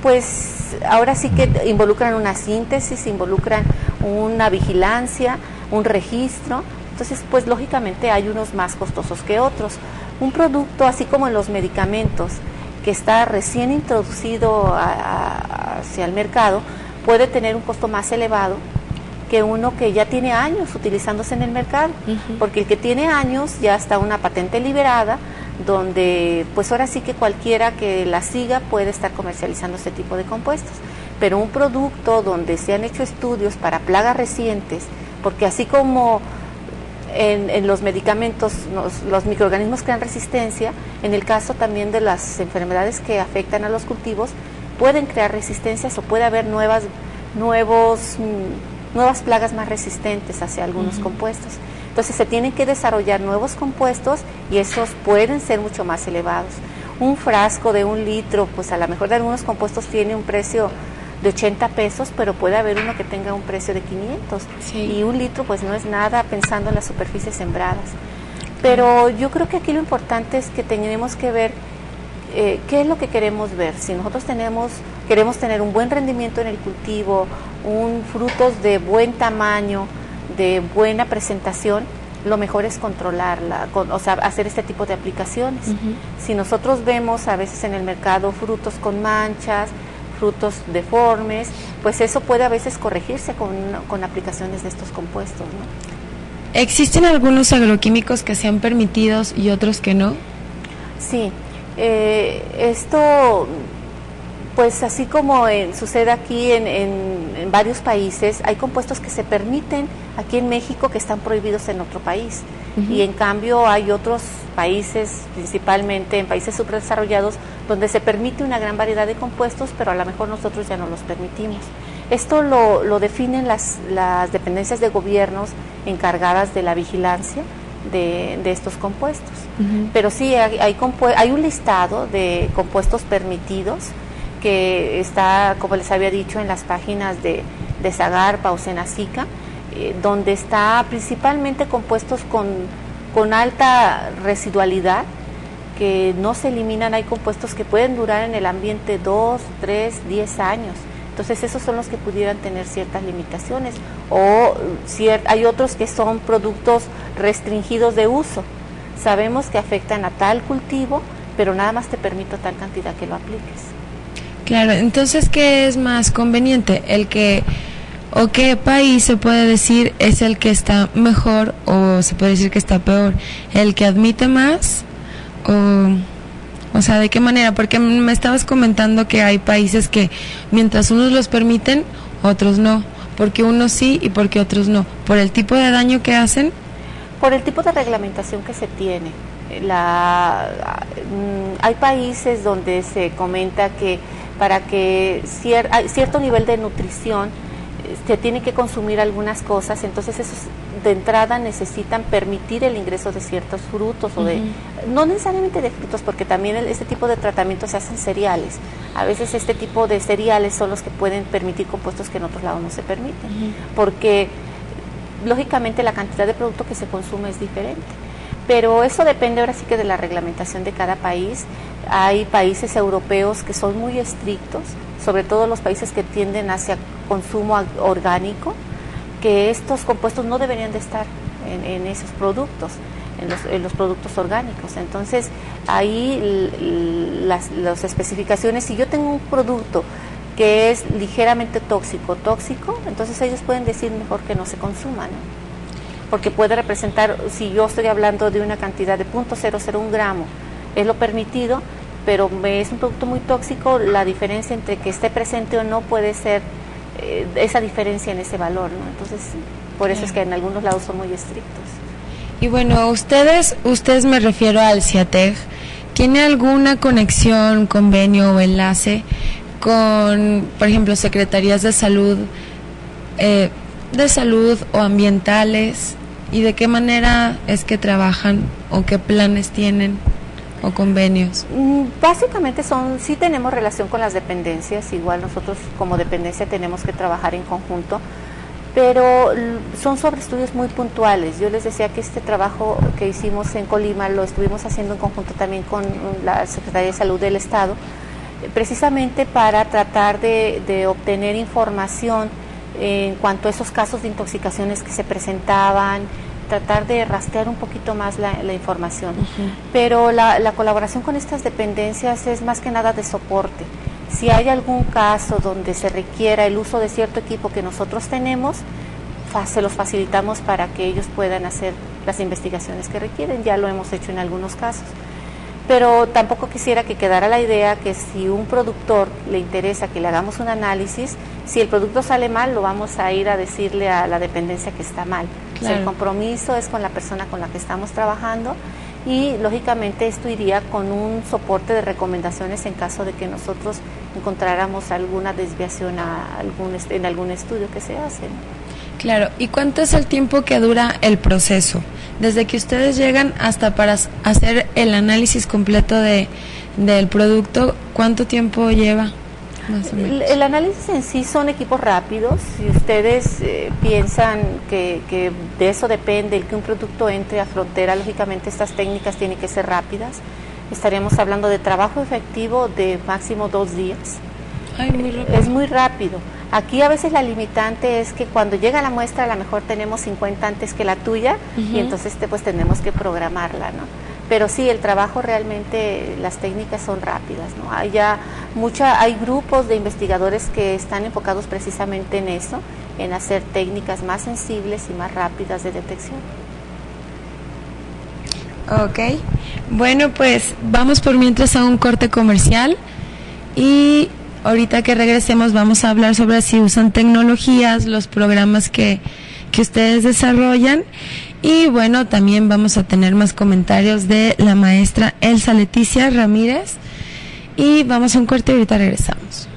pues ahora sí que involucran una síntesis, involucran una vigilancia, un registro. Entonces pues lógicamente hay unos más costosos que otros. Un producto, así como en los medicamentos, que está recién introducido hacia el mercado, puede tener un costo más elevado que uno que ya tiene años utilizándose en el mercado, porque el que tiene años ya está una patente liberada, donde pues ahora sí que cualquiera que la siga puede estar comercializando este tipo de compuestos. Pero un producto donde se han hecho estudios para plagas recientes, porque así como en los medicamentos los microorganismos crean resistencia, en el caso también de las enfermedades que afectan a los cultivos, pueden crear resistencias o puede haber nuevas plagas más resistentes hacia algunos compuestos. Entonces se tienen que desarrollar nuevos compuestos y esos pueden ser mucho más elevados. Un frasco de 1 litro, pues a lo mejor de algunos compuestos tiene un precio de 80 pesos, pero puede haber uno que tenga un precio de 500. Sí. Y 1 litro pues no es nada pensando en las superficies sembradas. Pero yo creo que aquí lo importante es que tenemos que ver qué es lo que queremos ver. Si nosotros queremos tener un buen rendimiento en el cultivo, frutos de buen tamaño, de buena presentación, lo mejor es controlarla, o sea, hacer este tipo de aplicaciones. Si nosotros vemos a veces en el mercado frutos con manchas, frutos deformes, pues eso puede a veces corregirse con aplicaciones de estos compuestos, ¿no? ¿Existen algunos agroquímicos que sean permitidos y otros que no? Sí, esto, pues así como sucede aquí en varios países, hay compuestos que se permiten aquí en México que están prohibidos en otro país. Y en cambio hay otros países, principalmente en países subdesarrollados, donde se permite una gran variedad de compuestos, pero a lo mejor nosotros ya no los permitimos. Esto lo definen las dependencias de gobiernos encargadas de la vigilancia de estos compuestos. Pero sí, hay un listado de compuestos permitidos que está, como les había dicho, en las páginas de Zagarpa o Senacica, donde está principalmente compuestos con alta residualidad, que no se eliminan. Hay compuestos que pueden durar en el ambiente 2, 3, 10 años. Entonces esos son los que pudieran tener ciertas limitaciones. O hay otros que son productos restringidos de uso. Sabemos que afectan a tal cultivo, pero nada más te permito tal cantidad que lo apliques. Claro, entonces, ¿qué es más conveniente? ¿O qué país se puede decir es el que está mejor o se puede decir que está peor? ¿El que admite más? O sea, ¿de qué manera? Porque me estabas comentando que hay países que mientras unos los permiten, otros no. Porque unos sí y porque otros no. ¿Por el tipo de daño que hacen? Por el tipo de reglamentación que se tiene. Hay países donde se comenta que para que cierto nivel de nutrición se tiene que consumir algunas cosas, entonces esos de entrada necesitan permitir el ingreso de ciertos frutos o no necesariamente de frutos, porque también este tipo de tratamientos se hacen cereales. A veces este tipo de cereales son los que pueden permitir compuestos que en otros lados no se permiten, porque lógicamente la cantidad de producto que se consume es diferente. Pero eso depende ahora sí que de la reglamentación de cada país. Hay países europeos que son muy estrictos, sobre todo los países que tienden hacia consumo orgánico, que estos compuestos no deberían de estar en esos productos, en los productos orgánicos. Entonces, ahí las especificaciones, si yo tengo un producto que es ligeramente tóxico, entonces ellos pueden decir mejor que no se consuma, ¿no? Porque puede representar, si yo estoy hablando de una cantidad de 0.001 gramo, es lo permitido, pero es un producto muy tóxico, la diferencia entre que esté presente o no puede ser esa diferencia en ese valor, ¿no? Entonces, por eso es que en algunos lados son muy estrictos. Y bueno, ustedes me refiero al CIATEG, ¿tiene alguna conexión, convenio o enlace con, por ejemplo, secretarías de salud o ambientales? ¿Y de qué manera es que trabajan o qué planes tienen o convenios? Básicamente sí tenemos relación con las dependencias, igual nosotros como dependencia tenemos que trabajar en conjunto, pero son sobre estudios muy puntuales. Yo les decía que este trabajo que hicimos en Colima lo estuvimos haciendo en conjunto también con la Secretaría de Salud del Estado, precisamente para tratar de obtener información en cuanto a esos casos de intoxicaciones que se presentaban, tratar de rastrear un poquito más la información. Pero la colaboración con estas dependencias es más que nada de soporte. Si hay algún caso donde se requiera el uso de cierto equipo que nosotros tenemos, se los facilitamos para que ellos puedan hacer las investigaciones que requieren. Ya lo hemos hecho en algunos casos. Pero tampoco quisiera que quedara la idea que si un productor le interesa que le hagamos un análisis, si el producto sale mal, lo vamos a ir a decirle a la dependencia que está mal. Claro. O sea, el compromiso es con la persona con la que estamos trabajando y lógicamente esto iría con un soporte de recomendaciones en caso de que nosotros encontráramos alguna desviación en algún estudio que se hace, ¿no? Claro, ¿y cuánto es el tiempo que dura el proceso? Desde que ustedes llegan hasta para hacer el análisis completo del producto, ¿cuánto tiempo lleva? Más o menos. El análisis en sí son equipos rápidos. Si ustedes piensan que de eso depende el que un producto entre a frontera, lógicamente estas técnicas tienen que ser rápidas. Estaríamos hablando de trabajo efectivo de máximo 2 días. Ay, muy rápido. Es muy rápido. Aquí a veces la limitante es que cuando llega la muestra a lo mejor tenemos 50 antes que la tuya y entonces pues tenemos que programarla, ¿no? Pero sí, el trabajo realmente, las técnicas son rápidas, ¿no? Hay grupos de investigadores que están enfocados precisamente en eso, en hacer técnicas más sensibles y más rápidas de detección. Ok, bueno, pues vamos por mientras a un corte comercial y ahorita que regresemos vamos a hablar sobre si usan tecnologías, los programas que ustedes desarrollan y bueno, también vamos a tener más comentarios de la maestra Elsa Leticia Ramírez y vamos a un corte y ahorita regresamos.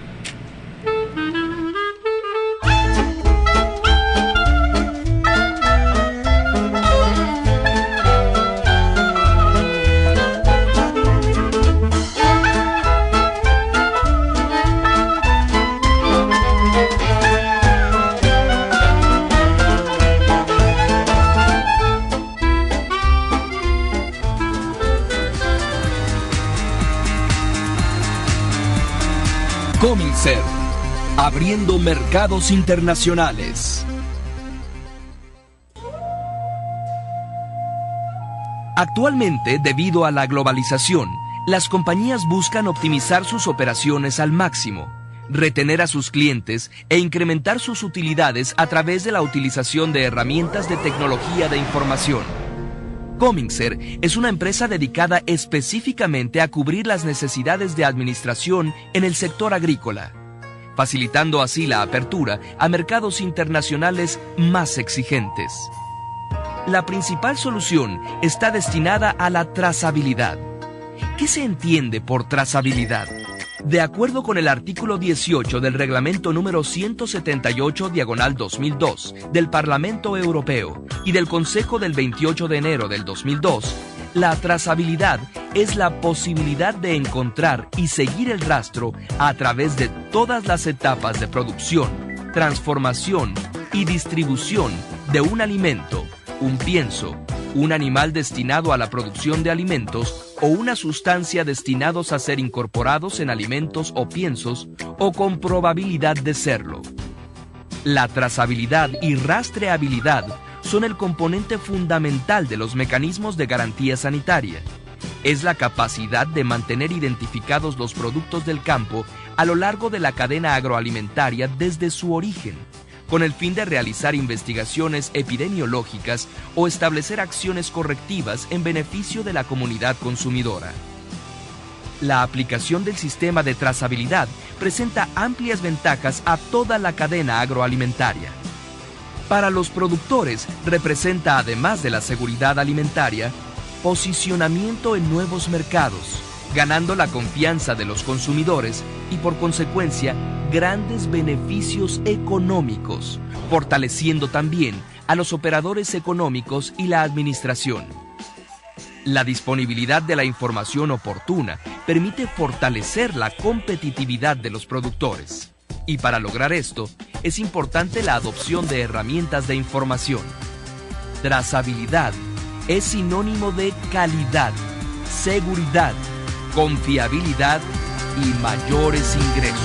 Cominser, abriendo mercados internacionales. Actualmente, debido a la globalización, las compañías buscan optimizar sus operaciones al máximo, retener a sus clientes e incrementar sus utilidades a través de la utilización de herramientas de tecnología de información. Cominser es una empresa dedicada específicamente a cubrir las necesidades de administración en el sector agrícola, facilitando así la apertura a mercados internacionales más exigentes. La principal solución está destinada a la trazabilidad. ¿Qué se entiende por trazabilidad? De acuerdo con el artículo 18 del Reglamento número 178/2002 del Parlamento Europeo y del Consejo del 28 de enero del 2002, la trazabilidad es la posibilidad de encontrar y seguir el rastro a través de todas las etapas de producción, transformación y distribución de un alimento, un pienso, un animal destinado a la producción de alimentos o una sustancia destinados a ser incorporados en alimentos o piensos o con probabilidad de serlo. La trazabilidad y rastreabilidad son el componente fundamental de los mecanismos de garantía sanitaria. Es la capacidad de mantener identificados los productos del campo a lo largo de la cadena agroalimentaria desde su origen, con el fin de realizar investigaciones epidemiológicas o establecer acciones correctivas en beneficio de la comunidad consumidora. La aplicación del sistema de trazabilidad presenta amplias ventajas a toda la cadena agroalimentaria. Para los productores representa, además de la seguridad alimentaria, posicionamiento en nuevos mercados, ganando la confianza de los consumidores y, por consecuencia, grandes beneficios económicos, fortaleciendo también a los operadores económicos y la administración. La disponibilidad de la información oportuna permite fortalecer la competitividad de los productores. Y para lograr esto, es importante la adopción de herramientas de información. Trazabilidad es sinónimo de calidad, seguridad, confiabilidad y mayores ingresos.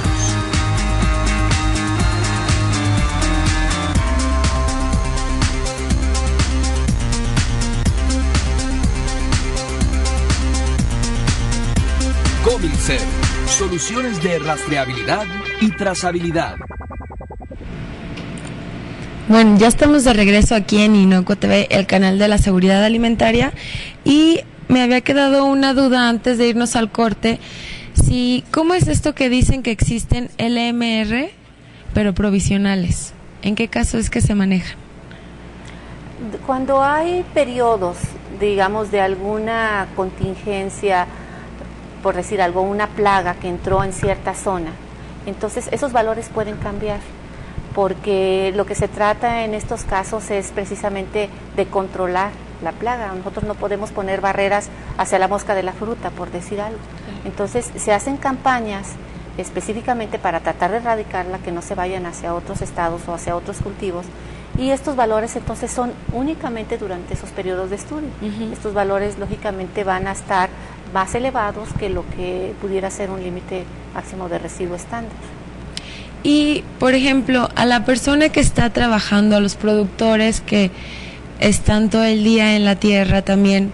Covilcer, soluciones de rastreabilidad y trazabilidad. Bueno, ya estamos de regreso aquí en Inocuo TV, el canal de la seguridad alimentaria, y me había quedado una duda antes de irnos al corte. ¿Cómo es esto que dicen que existen LMR, pero provisionales? ¿En qué caso es que se manejan? Cuando hay periodos, digamos, de alguna contingencia, por decir algo, una plaga que entró en cierta zona, entonces esos valores pueden cambiar, porque lo que se trata en estos casos es precisamente de controlar la plaga. Nosotros no podemos poner barreras hacia la mosca de la fruta, por decir algo. Entonces se hacen campañas específicamente para tratar de erradicarla, que no se vayan hacia otros estados o hacia otros cultivos, y estos valores entonces son únicamente durante esos periodos de estudio. Estos valores lógicamente van a estar más elevados que lo que pudiera ser un límite máximo de residuo estándar. Y, por ejemplo, a la persona que está trabajando, a los productores que están todo el día en la tierra también,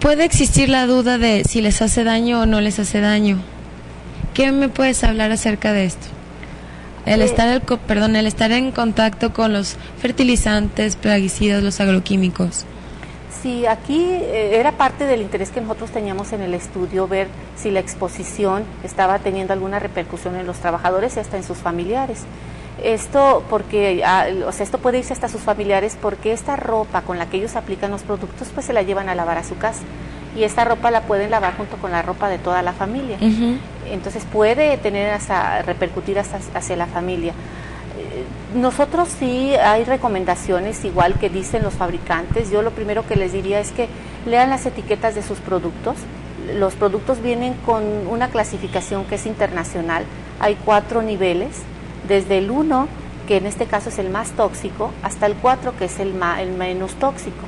puede existir la duda de si les hace daño o no les hace daño. ¿Qué me puedes hablar acerca de esto? El estar en contacto con los fertilizantes, plaguicidas, los agroquímicos. Sí, aquí era parte del interés que nosotros teníamos en el estudio, ver si la exposición estaba teniendo alguna repercusión en los trabajadores y hasta en sus familiares. Esto porque, esto puede irse hasta sus familiares, porque esta ropa con la que ellos aplican los productos, pues se la llevan a lavar a su casa, y esta ropa la pueden lavar junto con la ropa de toda la familia. Entonces puede repercutir hacia la familia. Nosotros sí hay recomendaciones, igual que dicen los fabricantes. Yo lo primero que les diría es que lean las etiquetas de sus productos. Los productos vienen con una clasificación que es internacional. Hay 4 niveles, desde el 1, que en este caso es el más tóxico, hasta el 4, que es el menos tóxico.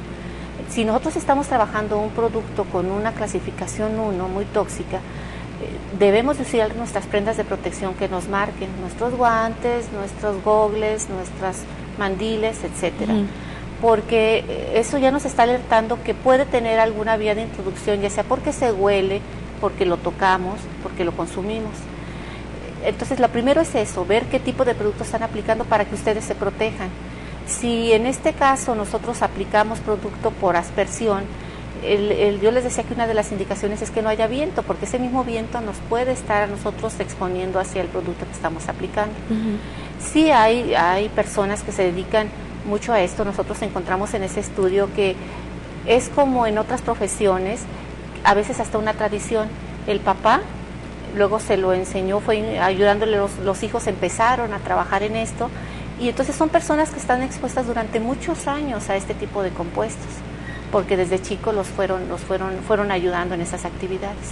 Si nosotros estamos trabajando un producto con una clasificación 1 muy tóxica, debemos usar nuestras prendas de protección que nos marquen, nuestros guantes, nuestros gogles, nuestras mandiles, etcétera, porque eso ya nos está alertando que puede tener alguna vía de introducción, ya sea porque se huele, porque lo tocamos, porque lo consumimos. Entonces, lo primero es eso, ver qué tipo de productos están aplicando para que ustedes se protejan. Si en este caso nosotros aplicamos producto por aspersión, yo les decía que una de las indicaciones es que no haya viento, porque ese mismo viento nos puede estar a nosotros exponiendo hacia el producto que estamos aplicando. Sí hay personas que se dedican mucho a esto. Nosotros encontramos en ese estudio que es como en otras profesiones, a veces hasta una tradición. El papá luego se lo enseñó, fue ayudándole, los hijos empezaron a trabajar en esto, y entonces son personas que están expuestas durante muchos años a este tipo de compuestos, porque desde chicos fueron ayudando en esas actividades.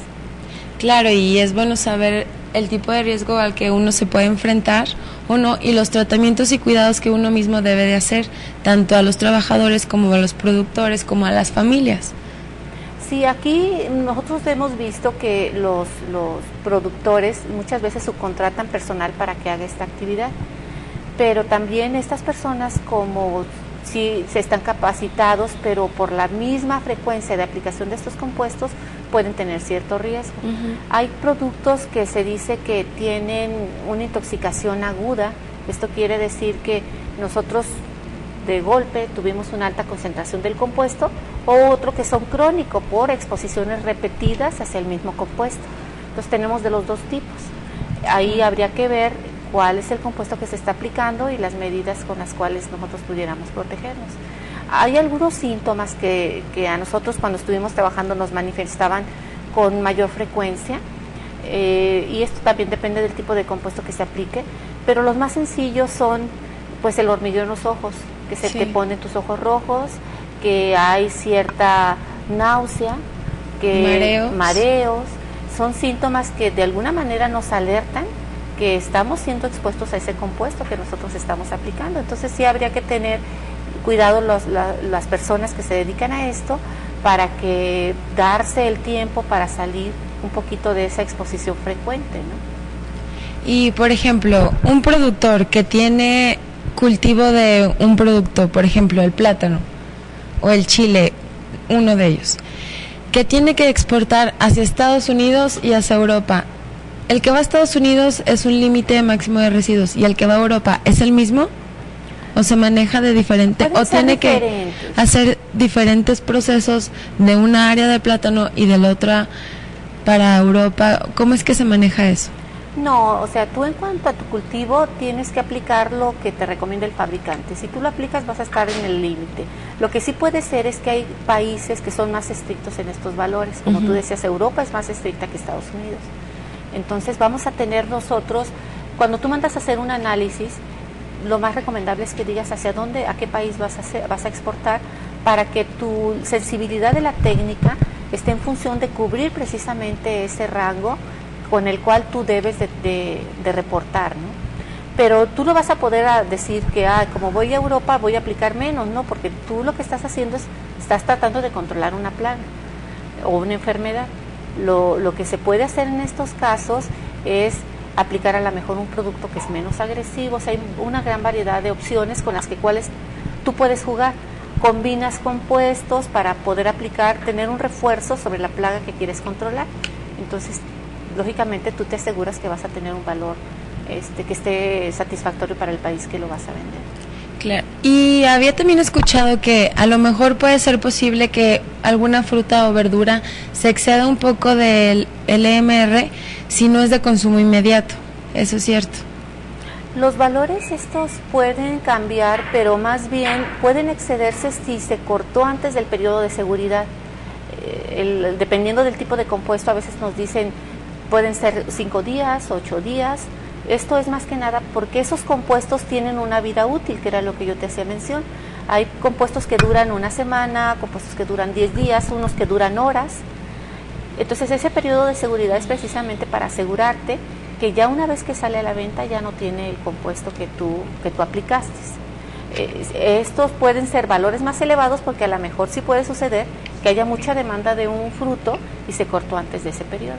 Claro, y es bueno saber el tipo de riesgo al que uno se puede enfrentar o no, y los tratamientos y cuidados que uno mismo debe de hacer, tanto a los trabajadores como a los productores, como a las familias. Sí, aquí nosotros hemos visto que los productores muchas veces subcontratan personal para que haga esta actividad, pero también estas personas, como sí se están capacitados, pero por la misma frecuencia de aplicación de estos compuestos pueden tener cierto riesgo. Hay productos que se dice que tienen una intoxicación aguda. Esto quiere decir que nosotros de golpe tuvimos una alta concentración del compuesto, o otro que son crónicos por exposiciones repetidas hacia el mismo compuesto. Entonces tenemos de los dos tipos. Ahí habría que ver cuál es el compuesto que se está aplicando y las medidas con las cuales nosotros pudiéramos protegernos. Hay algunos síntomas que a nosotros cuando estuvimos trabajando nos manifestaban con mayor frecuencia, y esto también depende del tipo de compuesto que se aplique, pero los más sencillos son pues el hormigueo en los ojos, que se te ponen tus ojos rojos, que hay cierta náusea, que mareos, son síntomas que de alguna manera nos alertan que estamos siendo expuestos a ese compuesto que nosotros estamos aplicando. Entonces sí habría que tener cuidado las personas que se dedican a esto, para que darse el tiempo para salir un poquito de esa exposición frecuente, ¿no? Y por ejemplo, un productor que tiene cultivo de un producto, por ejemplo el plátano o el chile, uno de ellos, que tiene que exportar hacia Estados Unidos y hacia Europa, ¿el que va a Estados Unidos es un límite máximo de residuos y el que va a Europa es el mismo? ¿O se maneja de diferente? ¿O tiene que hacer diferentes procesos de una área de plátano y de la otra para Europa? ¿Cómo es que se maneja eso? No, o sea, tú en cuanto a tu cultivo tienes que aplicar lo que te recomienda el fabricante. Si tú lo aplicas vas a estar en el límite. Lo que sí puede ser es que hay países que son más estrictos en estos valores. Como tú decías, Europa es más estricta que Estados Unidos. Entonces vamos a tener nosotros, cuando tú mandas a hacer un análisis, lo más recomendable es que digas hacia dónde, a qué país vas a exportar, para que tu sensibilidad de la técnica esté en función de cubrir precisamente ese rango con el cual tú debes de reportar, ¿no? Pero tú no vas a poder decir que como voy a Europa voy a aplicar menos, no, porque tú lo que estás haciendo es, estás tratando de controlar una plaga o una enfermedad. Lo que se puede hacer en estos casos es aplicar a lo mejor un producto que es menos agresivo. O sea, hay una gran variedad de opciones con las cuales tú puedes jugar. Combinas compuestos para poder aplicar, tener un refuerzo sobre la plaga que quieres controlar. Entonces, lógicamente tú te aseguras que vas a tener un valor que esté satisfactorio para el país que lo vas a vender. Claro. Y había también escuchado que a lo mejor puede ser posible que alguna fruta o verdura se exceda un poco del LMR si no es de consumo inmediato. ¿Eso es cierto? Los valores estos pueden cambiar, pero más bien pueden excederse si se cortó antes del periodo de seguridad. Dependiendo del tipo de compuesto, a veces nos dicen pueden ser 5 días, 8 días. Esto es más que nada porque esos compuestos tienen una vida útil, que era lo que yo te hacía mención. Hay compuestos que duran una semana, compuestos que duran 10 días, unos que duran horas. Entonces ese periodo de seguridad es precisamente para asegurarte que ya una vez que sale a la venta ya no tiene el compuesto que tú aplicaste. Estos pueden ser valores más elevados porque a lo mejor sí puede suceder que haya mucha demanda de un fruto y se cortó antes de ese periodo.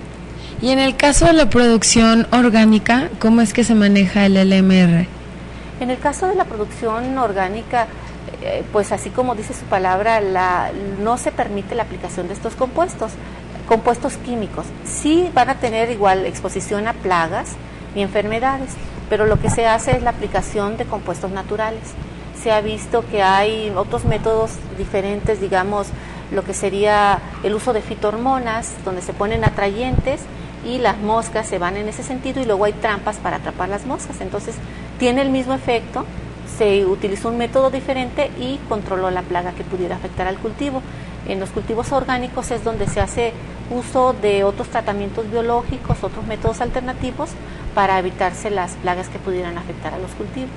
Y en el caso de la producción orgánica, ¿cómo es que se maneja el LMR? En el caso de la producción orgánica, pues así como dice su palabra, no se permite la aplicación de estos compuestos químicos. Sí van a tener igual exposición a plagas y enfermedades, pero lo que se hace es la aplicación de compuestos naturales. Se ha visto que hay otros métodos diferentes, digamos, lo que sería el uso de fitohormonas, donde se ponen atrayentes y las moscas se van en ese sentido, y luego hay trampas para atrapar las moscas. Entonces tiene el mismo efecto, se utilizó un método diferente y controló la plaga que pudiera afectar al cultivo. En los cultivos orgánicos es donde se hace uso de otros tratamientos biológicos, otros métodos alternativos para evitarse las plagas que pudieran afectar a los cultivos.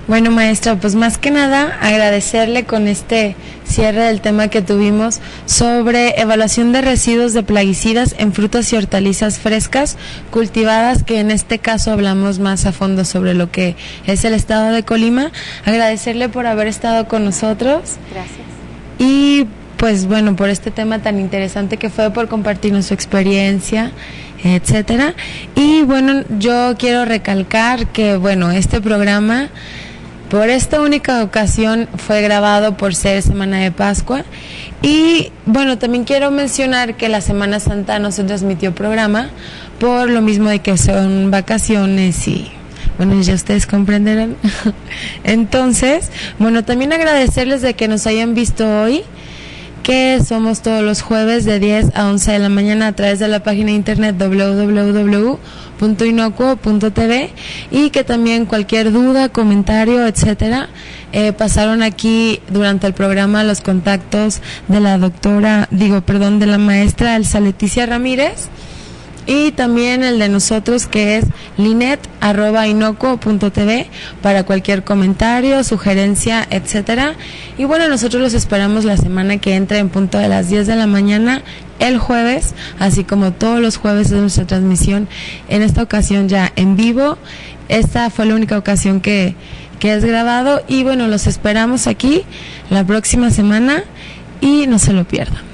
Bueno, maestra, pues más que nada agradecerle con este cierre del tema que tuvimos sobre evaluación de residuos de plaguicidas en frutas y hortalizas frescas cultivadas, que en este caso hablamos más a fondo sobre lo que es el estado de Colima. Agradecerle por haber estado con nosotros. Gracias. Y pues bueno, por este tema tan interesante que fue, por compartirnos su experiencia, etcétera. Y bueno, yo quiero recalcar que bueno, este programa por esta única ocasión fue grabado por ser Semana de Pascua. Y bueno, también quiero mencionar que la Semana Santa no se transmitió programa por lo mismo de que son vacaciones y bueno, ya ustedes comprenderán. Entonces, bueno, también agradecerles de que nos hayan visto hoy, que somos todos los jueves de 10 a 11 de la mañana a través de la página de internet www.inocuo.tv, y que también cualquier duda, comentario, etcétera, pasaron aquí durante el programa los contactos de la de la maestra Elsa Leticia Ramírez, y también el de nosotros, que es linet@inocuo.tv, para cualquier comentario, sugerencia, etcétera. Y bueno, nosotros los esperamos la semana que entra en punto de las 10 de la mañana, el jueves, así como todos los jueves de nuestra transmisión, en esta ocasión ya en vivo. Esta fue la única ocasión que es grabado, y bueno, los esperamos aquí la próxima semana y no se lo pierdan.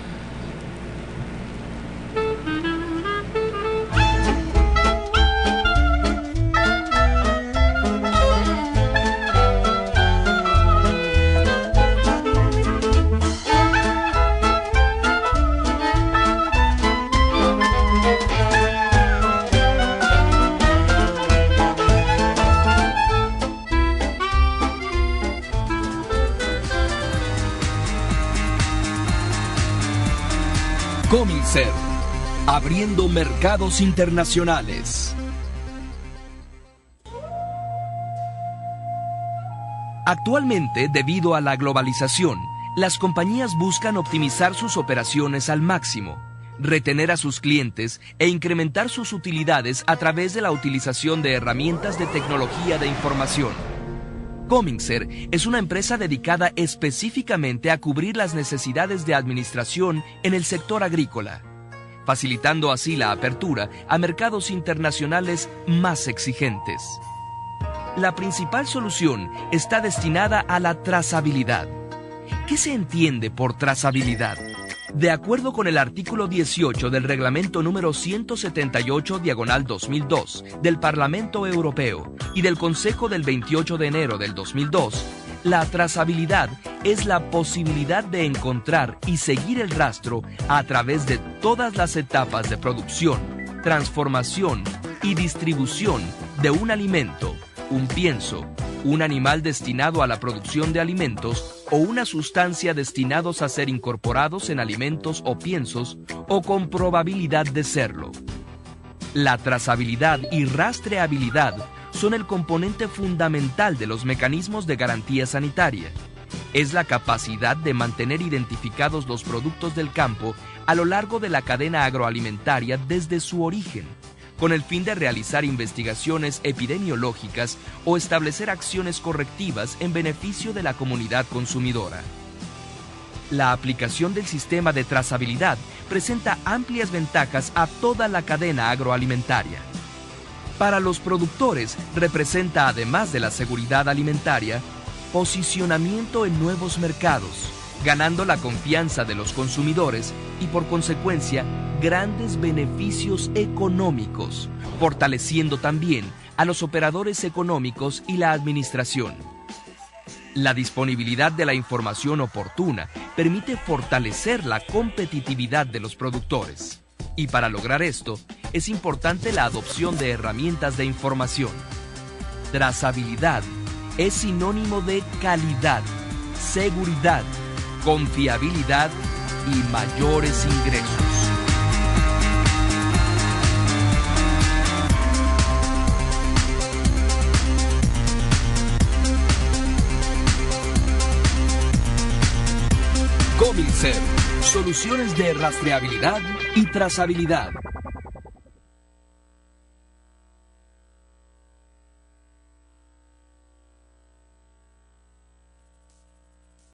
Cominser, abriendo mercados internacionales. Actualmente, debido a la globalización, las compañías buscan optimizar sus operaciones al máximo, retener a sus clientes e incrementar sus utilidades a través de la utilización de herramientas de tecnología de información. Cominser es una empresa dedicada específicamente a cubrir las necesidades de administración en el sector agrícola, facilitando así la apertura a mercados internacionales más exigentes. La principal solución está destinada a la trazabilidad. ¿Qué se entiende por trazabilidad? De acuerdo con el artículo 18 del reglamento número 178/2002 del Parlamento Europeo y del Consejo del 28 de enero del 2002, la trazabilidad es la posibilidad de encontrar y seguir el rastro a través de todas las etapas de producción, transformación y distribución de un alimento, un pienso, un animal destinado a la producción de alimentos o una sustancia destinados a ser incorporados en alimentos o piensos o con probabilidad de serlo. La trazabilidad y rastreabilidad son el componente fundamental de los mecanismos de garantía sanitaria. Es la capacidad de mantener identificados los productos del campo a lo largo de la cadena agroalimentaria desde su origen, con el fin de realizar investigaciones epidemiológicas o establecer acciones correctivas en beneficio de la comunidad consumidora. La aplicación del sistema de trazabilidad presenta amplias ventajas a toda la cadena agroalimentaria. Para los productores, representa, además de la seguridad alimentaria, posicionamiento en nuevos mercados, ganando la confianza de los consumidores y, por consecuencia, grandes beneficios económicos, fortaleciendo también a los operadores económicos y la administración. La disponibilidad de la información oportuna permite fortalecer la competitividad de los productores. Y para lograr esto, es importante la adopción de herramientas de información. Trazabilidad es sinónimo de calidad, seguridad, confiabilidad y mayores ingresos. Comilser, soluciones de rastreabilidad y trazabilidad.